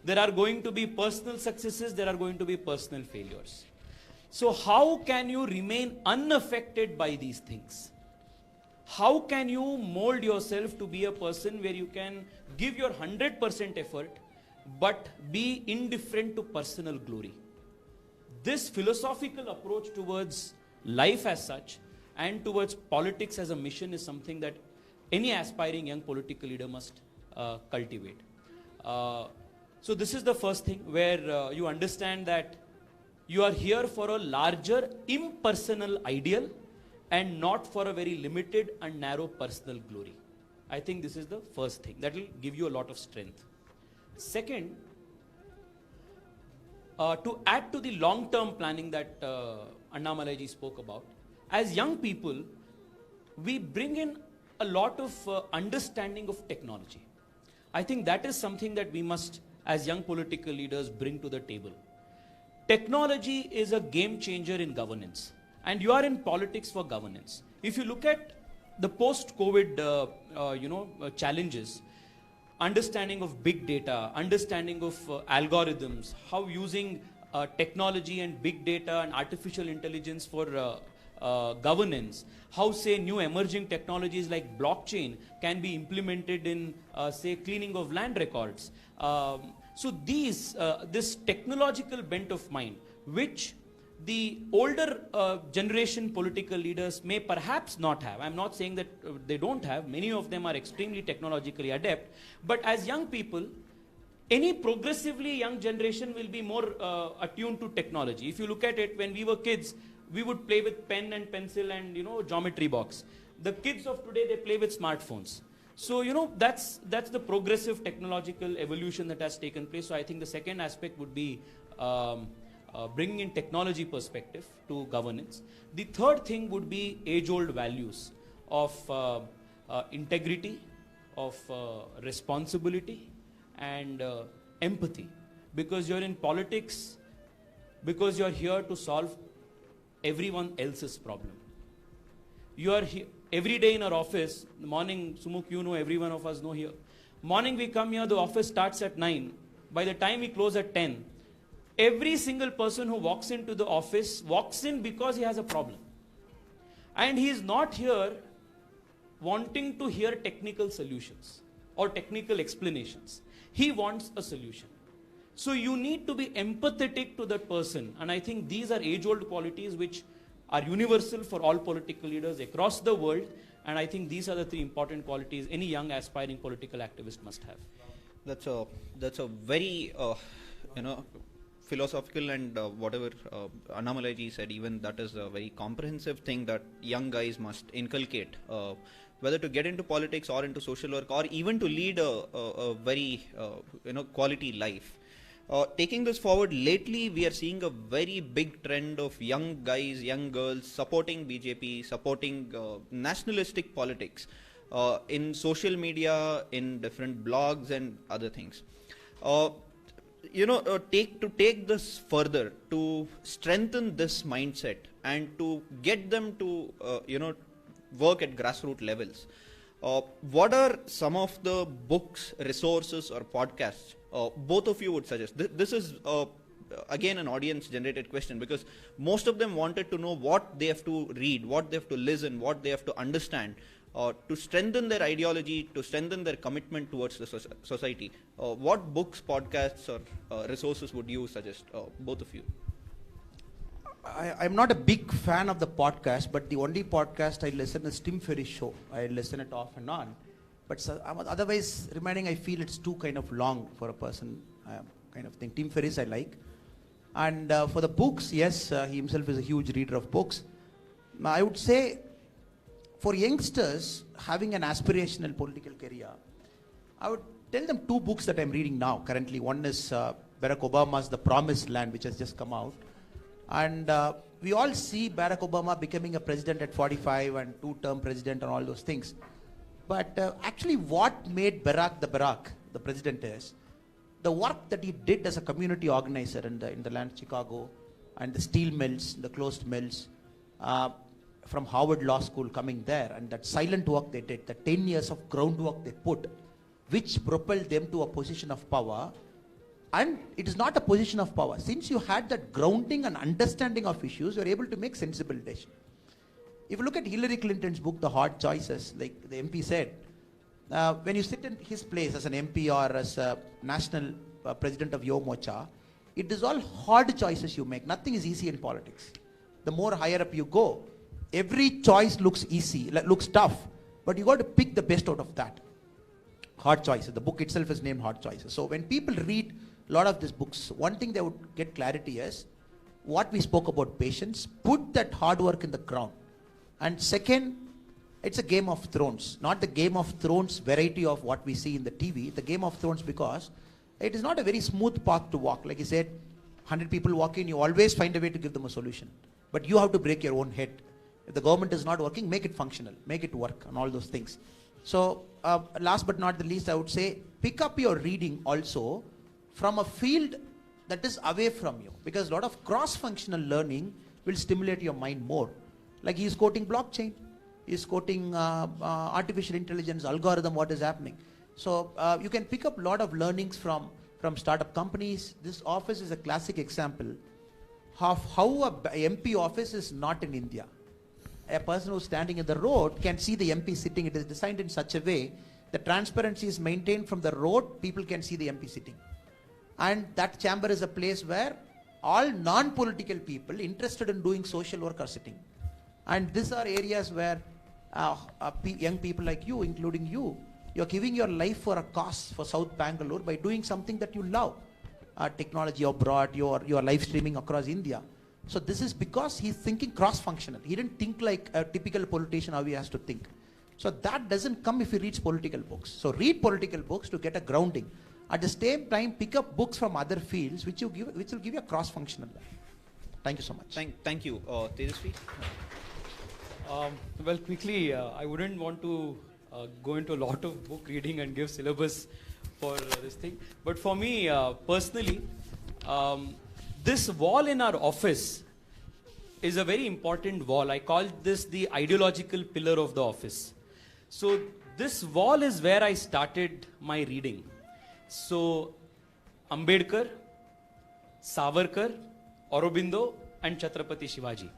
Speaker 3: There are going to be personal successes, there are going to be personal failures. So how can you remain unaffected by these things? How can you mold yourself to be a person where you can give your 100% effort but be indifferent to personal glory? This philosophical approach towards life as such and towards politics as a mission is something that any aspiring young political leader must cultivate. So this is the first thing, where you understand that you are here for a larger impersonal ideal and not for a very limited and narrow personal glory. I think this is the first thing that will give you a lot of strength. Second, to add to the long-term planning that Annamalai ji spoke about, as young people, we bring in a lot of understanding of technology. I think that is something that we must, as young political leaders, bring to the table. Technology is a game changer in governance, and you are in politics for governance. If you look at the post-COVID, challenges, understanding of big data, understanding of algorithms, how using technology and big data and artificial intelligence for governance, how say new emerging technologies like blockchain can be implemented in say cleaning of land records. So this technological bent of mind, which the older generation political leaders may perhaps not have. I'm not saying that they don't have. Many of them are extremely technologically adept. But as young people, any progressively young generation will be more attuned to technology. If you look at it, when we were kids, we would play with pen and pencil and geometry box. The kids of today, they play with smartphones. So that's the progressive technological evolution that has taken place. So I think the second aspect would be bringing in technology perspective to governance. The third thing would be age-old values of integrity, of responsibility, and empathy. Because you're in politics, because you're here to solve everyone else's problem. You are here every day in our office. Morning, Sumukh, every one of us know here. Morning we come here, the office starts at 9. By the time we close at 10, every single person who walks into the office walks in because he has a problem. And he is not here wanting to hear technical solutions or technical explanations. He wants a solution. So you need to be empathetic to that person. And I think these are age-old qualities which are universal for all political leaders across the world. And I think these are the 3 important qualities any young aspiring political activist must have.
Speaker 1: That's a very philosophical and whatever Annamalai ji said, even that is a very comprehensive thing that young guys must inculcate, whether to get into politics or into social work or even to lead a very quality life. Taking this forward, lately we are seeing a very big trend of young guys, young girls supporting BJP, supporting nationalistic politics in social media, in different blogs and other things. Take this further, to strengthen this mindset and to get them to work at grassroots levels. What are some of the books, resources or podcasts both of you would suggest? This is again an audience generated question, because most of them wanted to know what they have to read, what they have to listen, what they have to understand to strengthen their ideology, to strengthen their commitment towards the society. What books, podcasts, or resources would you suggest, both of you?
Speaker 2: I'm not a big fan of the podcast, but the only podcast I listen is Tim Ferriss show. I listen it off and on. But otherwise, remaining, I feel it's too kind of long for a person kind of thing. Tim Ferriss I like. And for the books, yes, he himself is a huge reader of books. I would say, for youngsters having an aspirational political career, I would tell them two books that I'm reading now currently. One is Barack Obama's The Promised Land, which has just come out. And we all see Barack Obama becoming a president at 45 and two-term president and all those things. But actually what made Barack, the president, is the work that he did as a community organizer in the land of Chicago, and the steel mills, the closed mills, from Harvard Law School coming there, and that silent work they did, the 10 years of groundwork they put, which propelled them to a position of power. And it is not a position of power. Since you had that grounding and understanding of issues, you're able to make sensible decisions. If you look at Hillary Clinton's book, The Hard Choices, like the MP said, when you sit in his place as an MP or as a national president of Yuva Mocha, it is all hard choices you make. Nothing is easy in politics. The more higher up you go, every choice looks easy, looks tough, but you got to pick the best out of that. Hard Choices. The book itself is named Hard Choices. So when people read a lot of these books, one thing they would get clarity is what we spoke about patience, put that hard work in the ground. And second, it's a Game of Thrones, not the Game of Thrones variety of what we see in the TV, the Game of Thrones, because it is not a very smooth path to walk. Like he said, 100 people walk in, you always find a way to give them a solution. But you have to break your own head. If the government is not working, make it functional, make it work, and all those things. So last but not the least, I would say, pick up your reading also from a field that is away from you, because a lot of cross-functional learning will stimulate your mind more. Like he is quoting blockchain, he is quoting artificial intelligence, algorithm, what is happening. So you can pick up a lot of learnings from startup companies. This office is a classic example of how a MP office is not in India. A person who's standing in the road can see the MP sitting. It is designed in such a way that transparency is maintained from the road, people can see the MP sitting. And that chamber is a place where all non-political people interested in doing social work are sitting. And these are areas where young people like you, including you, you're giving your life for a cause for South Bangalore by doing something that you love. Technology abroad, you're live streaming across India. So this is because he's thinking cross-functional. He didn't think like a typical politician how he has to think. So that doesn't come if he reads political books. So read political books to get a grounding. At the same time, pick up books from other fields which will give you a cross-functional life. Thank you so much.
Speaker 1: Thank you. Tejasvi?
Speaker 3: Well, quickly, I wouldn't want to go into a lot of book reading and give syllabus for this thing. But for me, personally, this wall in our office is a very important wall. I call this the ideological pillar of the office. So this wall is where I started my reading. So Ambedkar, Savarkar, Aurobindo, and Chhatrapati Shivaji.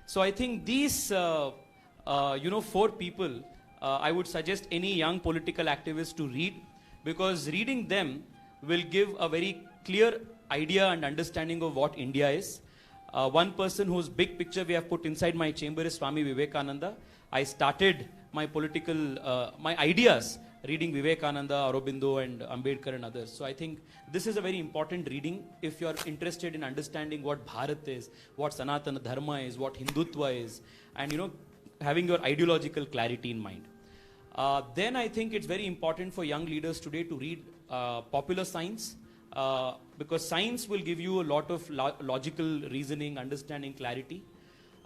Speaker 3: So I think these, four people, I would suggest any young political activist to read, because reading them will give a very clear idea and understanding of what India is. One person whose big picture we have put inside my chamber is Swami Vivekananda. I started my political, my ideas reading Vivekananda, Aurobindo, and Ambedkar and others. So I think this is a very important reading if you are interested in understanding what Bharat is, what Sanatana Dharma is, what Hindutva is, and having your ideological clarity in mind. Then I think it's very important for young leaders today to read popular science, because science will give you a lot of logical reasoning, understanding, clarity.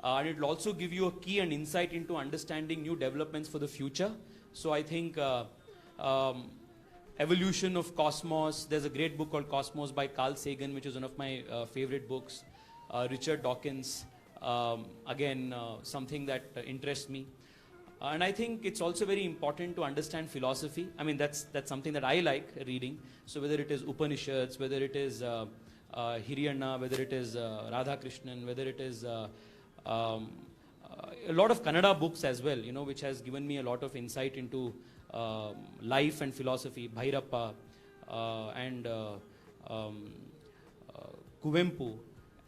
Speaker 3: And it will also give you a key and insight into understanding new developments for the future. So I think Evolution of Cosmos, there's a great book called Cosmos by Carl Sagan, which is one of my favorite books. Richard Dawkins, again, something that interests me. And I think it's also very important to understand philosophy. I mean, that's something that I like reading. So whether it is Upanishads, whether it is Hiriyanna, whether it is Radha Krishnan, whether it is a lot of Kannada books as well, which has given me a lot of insight into life and philosophy. Bhairappa and Kuvempu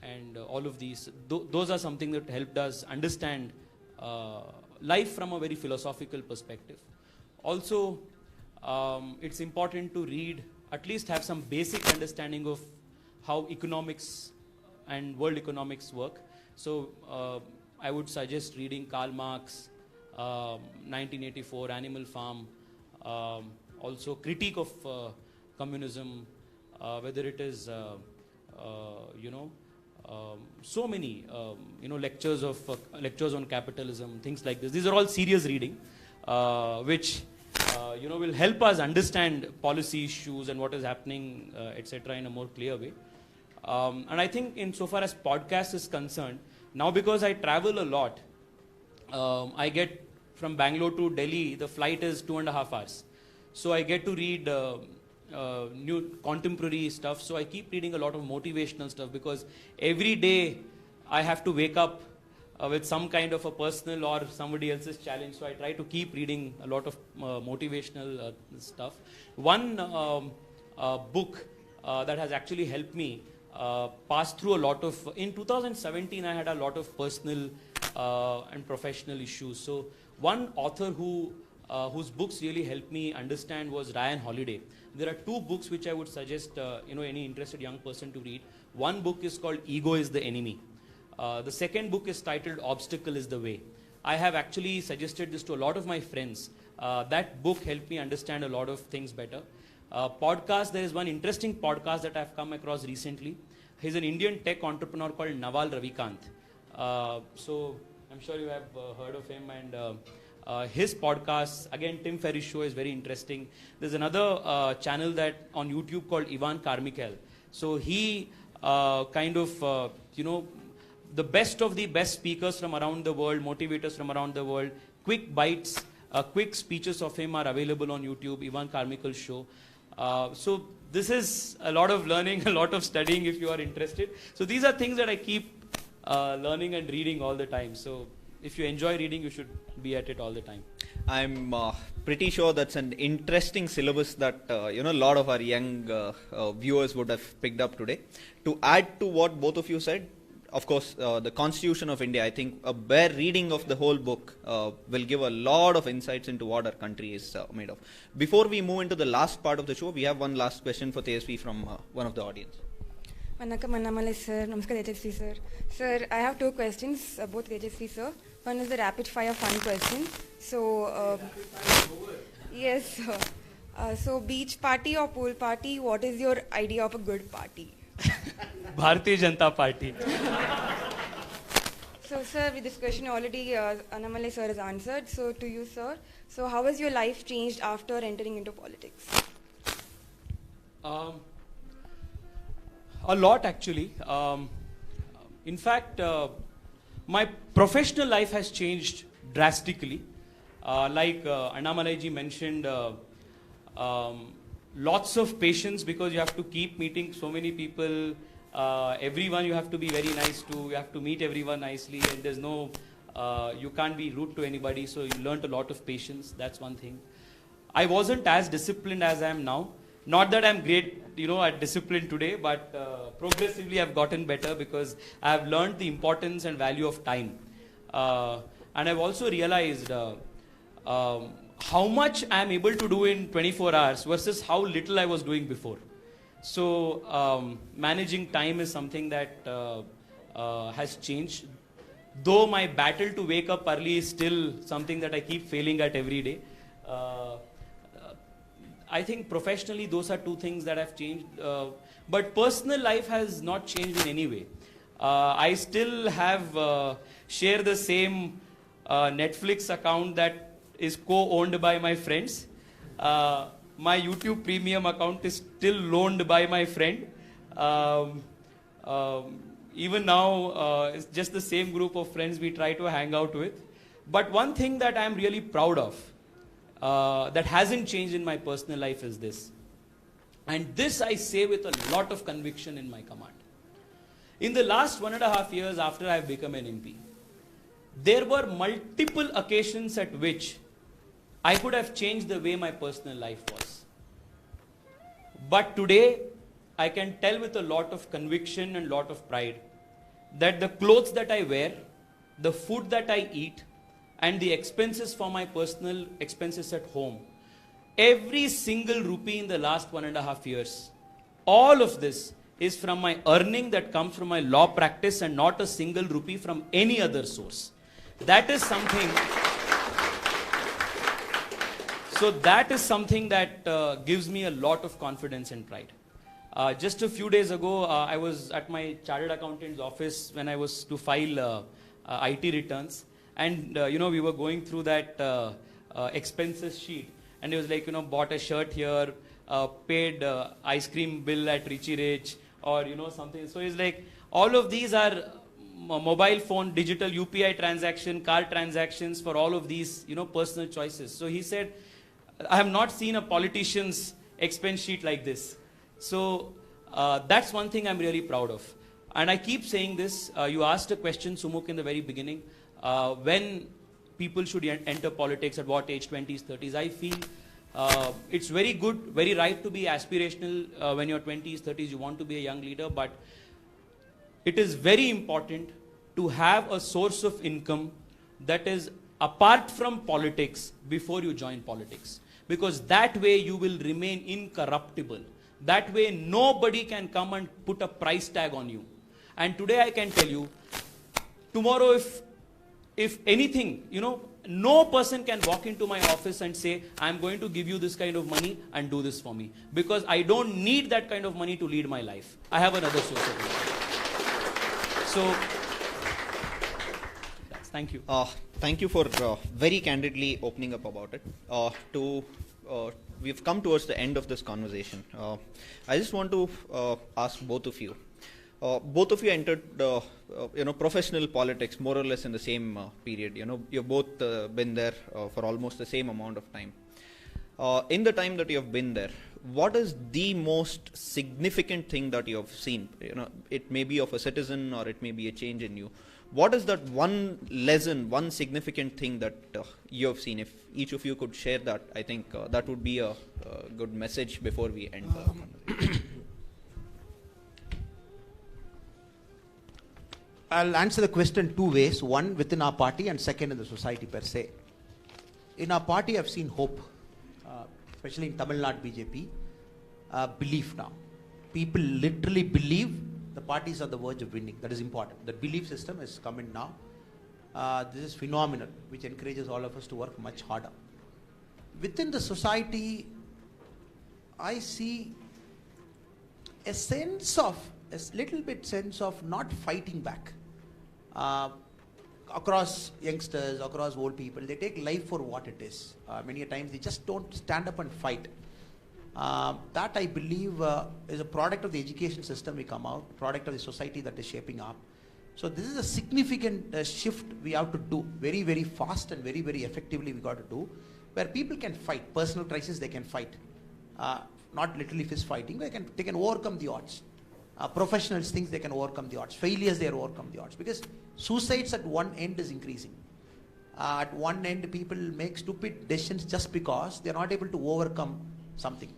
Speaker 3: and all of these. Those are something that helped us understand life from a very philosophical perspective. Also, it's important to read, at least have some basic understanding of how economics and world economics work. So I would suggest reading Karl Marx, 1984, Animal Farm, also Critique of Communism, whether it is, so many, lectures on capitalism, things like this. These are all serious reading, which will help us understand policy issues and what is happening, etc., in a more clear way. And I think insofar as podcast is concerned, now because I travel a lot, I get from Bangalore to Delhi, the flight is 2.5 hours. So I get to read new contemporary stuff. So I keep reading a lot of motivational stuff because every day I have to wake up with some kind of a personal or somebody else's challenge. So I try to keep reading a lot of motivational stuff. One book that has actually helped me pass through a lot of, in 2017 I had a lot of personal and professional issues. So one author whose books really helped me understand was Ryan Holiday. There are two books which I would suggest any interested young person to read. One book is called Ego is the Enemy. The second book is titled Obstacle is the Way. I have actually suggested this to a lot of my friends. That book helped me understand a lot of things better. Podcast, there is one interesting podcast that I've come across recently. He's an Indian tech entrepreneur called Naval Ravikant. So I'm sure you have heard of him, and his podcast, again, Tim Ferriss Show, is very interesting. There's another channel that on YouTube called Ivan Carmichael. So he the best of the best speakers from around the world, motivators from around the world, quick bites, quick speeches of him are available on YouTube, Ivan Carmichael Show. So this is a lot of learning, a lot of studying if you are interested. So these are things that I keep learning and reading all the time. So if you enjoy reading, you should be at it all the time.
Speaker 1: I'm pretty sure that's an interesting syllabus that a lot of our young viewers would have picked up today. To add to what both of you said, of course, the Constitution of India, I think a bare reading of the whole book will give a lot of insights into what our country is made of. Before we move into the last part of the show, we have one last question for Tejasvi from one of the audience.
Speaker 8: Vanakkam Annamalai sir, Namaskar Tejasvi sir. Sir, I have two questions, both Tejasvi sir. One is the rapid fire fun question. So, yes sir. So, beach party or pool party, what is your idea of a good party?
Speaker 3: Bharatiya Janata Party.
Speaker 8: So, sir, with this question already Annamalai sir has answered. So, to you, sir. So, how has your life changed after entering into politics?
Speaker 3: A lot, actually. In fact, my professional life has changed drastically. Like Annamalai ji mentioned, lots of patience because you have to keep meeting so many people. Everyone you have to be very nice to. You have to meet everyone nicely, and there's no, you can't be rude to anybody. So you learned a lot of patience. That's one thing. I wasn't as disciplined as I am now. Not that I'm great, at discipline today, but progressively I've gotten better because I've learned the importance and value of time. And I've also realized how much I'm able to do in 24 hours versus how little I was doing before. So managing time is something that has changed. Though my battle to wake up early is still something that I keep failing at every day. I think professionally those are two things that have changed. But personal life has not changed in any way. I still have share the same Netflix account that is co-owned by my friends. My YouTube Premium account is still loaned by my friend. Even now, it's just the same group of friends we try to hang out with. But one thing that I'm really proud of, that hasn't changed in my personal life is this. And this I say with a lot of conviction in my command. In the last 1.5 years after I have become an MP, there were multiple occasions at which I could have changed the way my personal life was. But today, I can tell with a lot of conviction and lot of pride that the clothes that I wear, the food that I eat, and the expenses for my personal expenses at home, every single rupee in the last 1.5 years, all of this is from my earning that comes from my law practice and not a single rupee from any other source. That is something. So that is something that gives me a lot of confidence and pride. Just a few days ago, I was at my chartered accountant's office when I was to file IT returns, and we were going through that expenses sheet, and it was like, bought a shirt here, paid ice cream bill at Richie Rich, or something. So it's like all of these are mobile phone, digital UPI transaction, card transactions for all of these personal choices. So he said, I have not seen a politician's expense sheet like this. So that's one thing I'm really proud of. And I keep saying this. You asked a question, Sumukh, in the very beginning. When people should enter politics, at what age, 20s, 30s, I feel it's very good, very right to be aspirational when you're 20s, 30s, you want to be a young leader. But it is very important to have a source of income that is apart from politics before you join politics. Because that way you will remain incorruptible. That way nobody can come and put a price tag on you. And today I can tell you, tomorrow if anything, no person can walk into my office and say, I'm going to give you this kind of money and do this for me. Because I don't need that kind of money to lead my life. I have another source of income. So, thank you.
Speaker 1: Thank you for very candidly opening up about it. We've come towards the end of this conversation. I just want to ask both of you. Both of you entered, professional politics more or less in the same period. You've both been there for almost the same amount of time. In the time that you have been there, what is the most significant thing that you have seen? It may be of a citizen or it may be a change in you. What is that one lesson, one significant thing that you have seen? If each of you could share that, I think that would be a good message before we end the conversation.
Speaker 2: I'll answer the question two ways. One, within our party, and second, in the society per se. In our party, I've seen hope, especially in Tamil Nadu BJP, belief now. People literally believe the parties are on the verge of winning. That is important. The belief system is coming now. This is phenomenal, which encourages all of us to work much harder. Within the society, I see a little bit sense of not fighting back. Across youngsters, across old people, they take life for what it is. Many a times they just don't stand up and fight. That I believe is a product of the education system we come out, product of the society that is shaping up. So this is a significant shift we have to do very, very fast and very, very effectively we got to do, where people can fight. Personal crisis they can fight. Not literally fist fighting, they can overcome the odds. Professionals think they can overcome the odds. Failures, they overcome the odds. Because suicides at one end is increasing. At one end, people make stupid decisions just because they are not able to overcome something.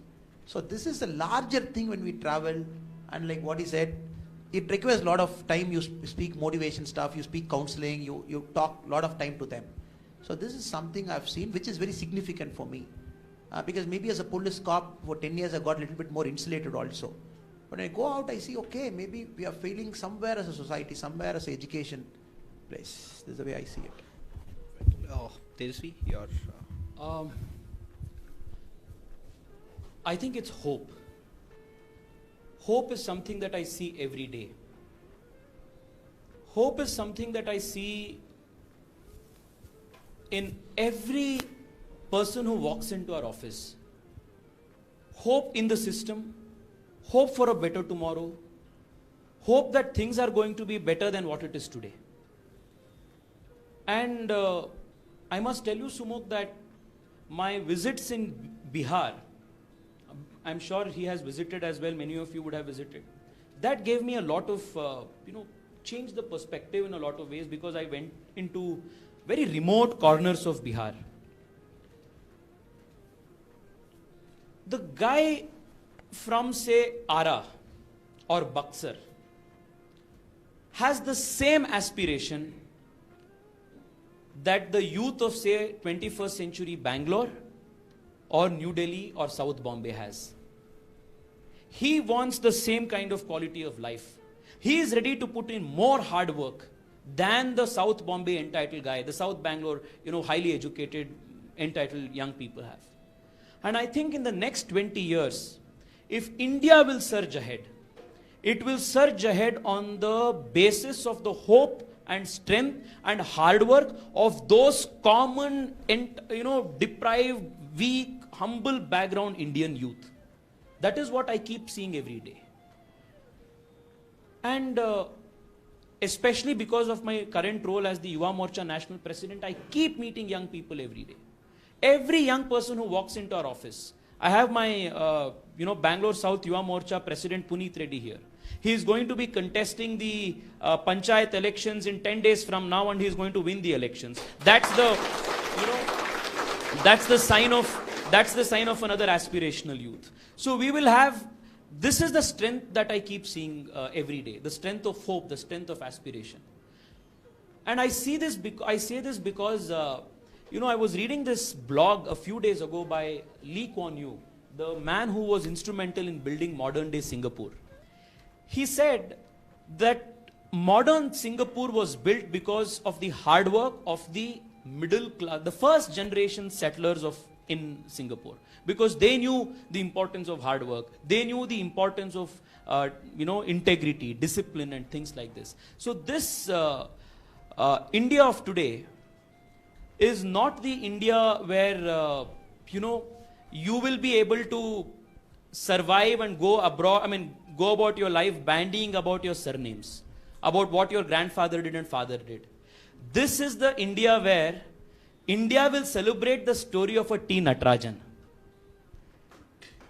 Speaker 2: So this is a larger thing when we travel, and like what he said, it requires a lot of time. You speak motivation stuff, you speak counseling, you talk a lot of time to them. So this is something I've seen which is very significant for me. Because maybe as a police cop for 10 years I got a little bit more insulated also. When I go out, I see, okay, maybe we are failing somewhere as a society, somewhere as an education place. This is the way I see it.
Speaker 1: Tejasvi, your...
Speaker 3: I think it's hope. Hope is something that I see every day. Hope is something that I see in every person who walks into our office. Hope in the system. Hope for a better tomorrow. Hope that things are going to be better than what it is today. And I must tell you, Sumukh, that my visits in Bihar, I'm sure he has visited as well. Many of you would have visited. That gave me a lot of, changed the perspective in a lot of ways, because I went into very remote corners of Bihar. The guy from, say, Ara or Buxar has the same aspiration that the youth of, say, 21st century Bangalore or New Delhi or South Bombay has. He wants the same kind of quality of life. He is ready to put in more hard work than the South Bombay entitled guy, the South Bangalore, highly educated, entitled young people have. And I think in the next 20 years, if India will surge ahead, it will surge ahead on the basis of the hope and strength and hard work of those common, deprived, weak, humble background Indian youth. That is what I keep seeing every day. And especially because of my current role as the Yuva Morcha National President, I keep meeting young people every day. Every young person who walks into our office. I have my, Bangalore South Yuva Morcha President Puneet Reddy here. He is going to be contesting the Panchayat elections in 10 days from now, and he is going to win the elections. That's the, that's the sign of another aspirational youth. So we will have, this is the strength that I keep seeing every day, the strength of hope, the strength of aspiration. And I say this because, I was reading this blog a few days ago by Lee Kuan Yew, the man who was instrumental in building modern day Singapore. He said that modern Singapore was built because of the hard work of the middle class, the first generation settlers in Singapore, because they knew the importance of hard work. They knew the importance of, integrity, discipline, and things like this. So this India of today is not the India where, you will be able to survive and go abroad, go about your life bandying about your surnames, about what your grandfather did and father did. This is the India where India will celebrate the story of a T. Natarajan.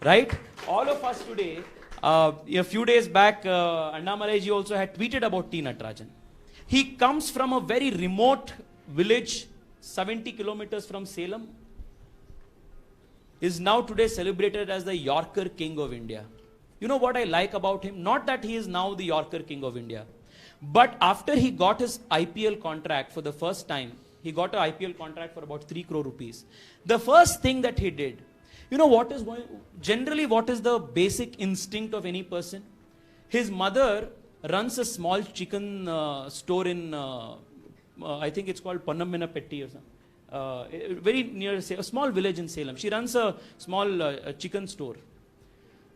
Speaker 3: Right? All of us today, a few days back, Annamalai ji also had tweeted about T. Natarajan. He comes from a very remote village, 70 kilometers from Salem, is now today celebrated as the Yorker King of India. You know what I like about him? Not that he is now the Yorker King of India, but after he got his IPL contract for the first time, he got an IPL contract for about 3 crore rupees. The first thing that he did, what is the basic instinct of any person? His mother runs a small chicken store in, I think it's called Pannamminapetti or something. Very near a small village in Salem. She runs a small chicken store.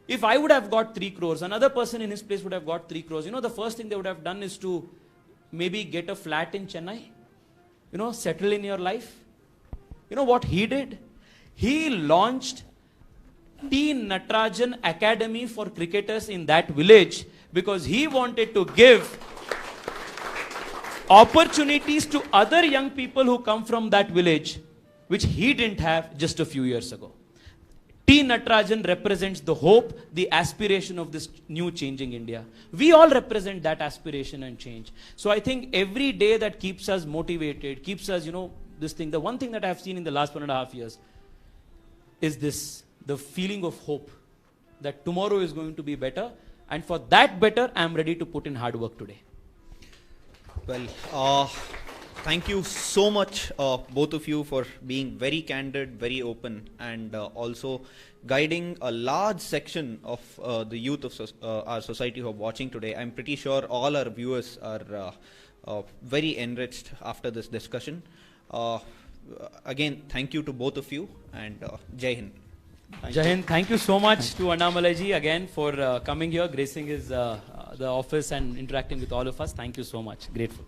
Speaker 3: If I would have got 3 crores, another person in his place would have got 3 crores. The first thing they would have done is to maybe get a flat in Chennai, settle in your life. You know what he did? He launched T. Natarajan Academy for cricketers in that village because he wanted to give opportunities to other young people who come from that village, which he didn't have just a few years ago. T. Natarajan represents the hope, the aspiration of this new changing India. We all represent that aspiration and change. So I think every day that keeps us motivated, keeps us, this thing, the one thing that I have seen in the last 1.5 years is this, the feeling of hope that tomorrow is going to be better. And for that better, I am ready to put in hard work today.
Speaker 1: Well, thank you so much, both of you, for being very candid, very open, and also guiding a large section of the youth of our society who are watching today. I'm pretty sure all our viewers are very enriched after this discussion. Again, thank you to both of you, and Jai Hind.
Speaker 3: Jai Hind. Thank you so much to Annamalai ji again for coming here, gracing his the office and interacting with all of us. Thank you so much. Grateful.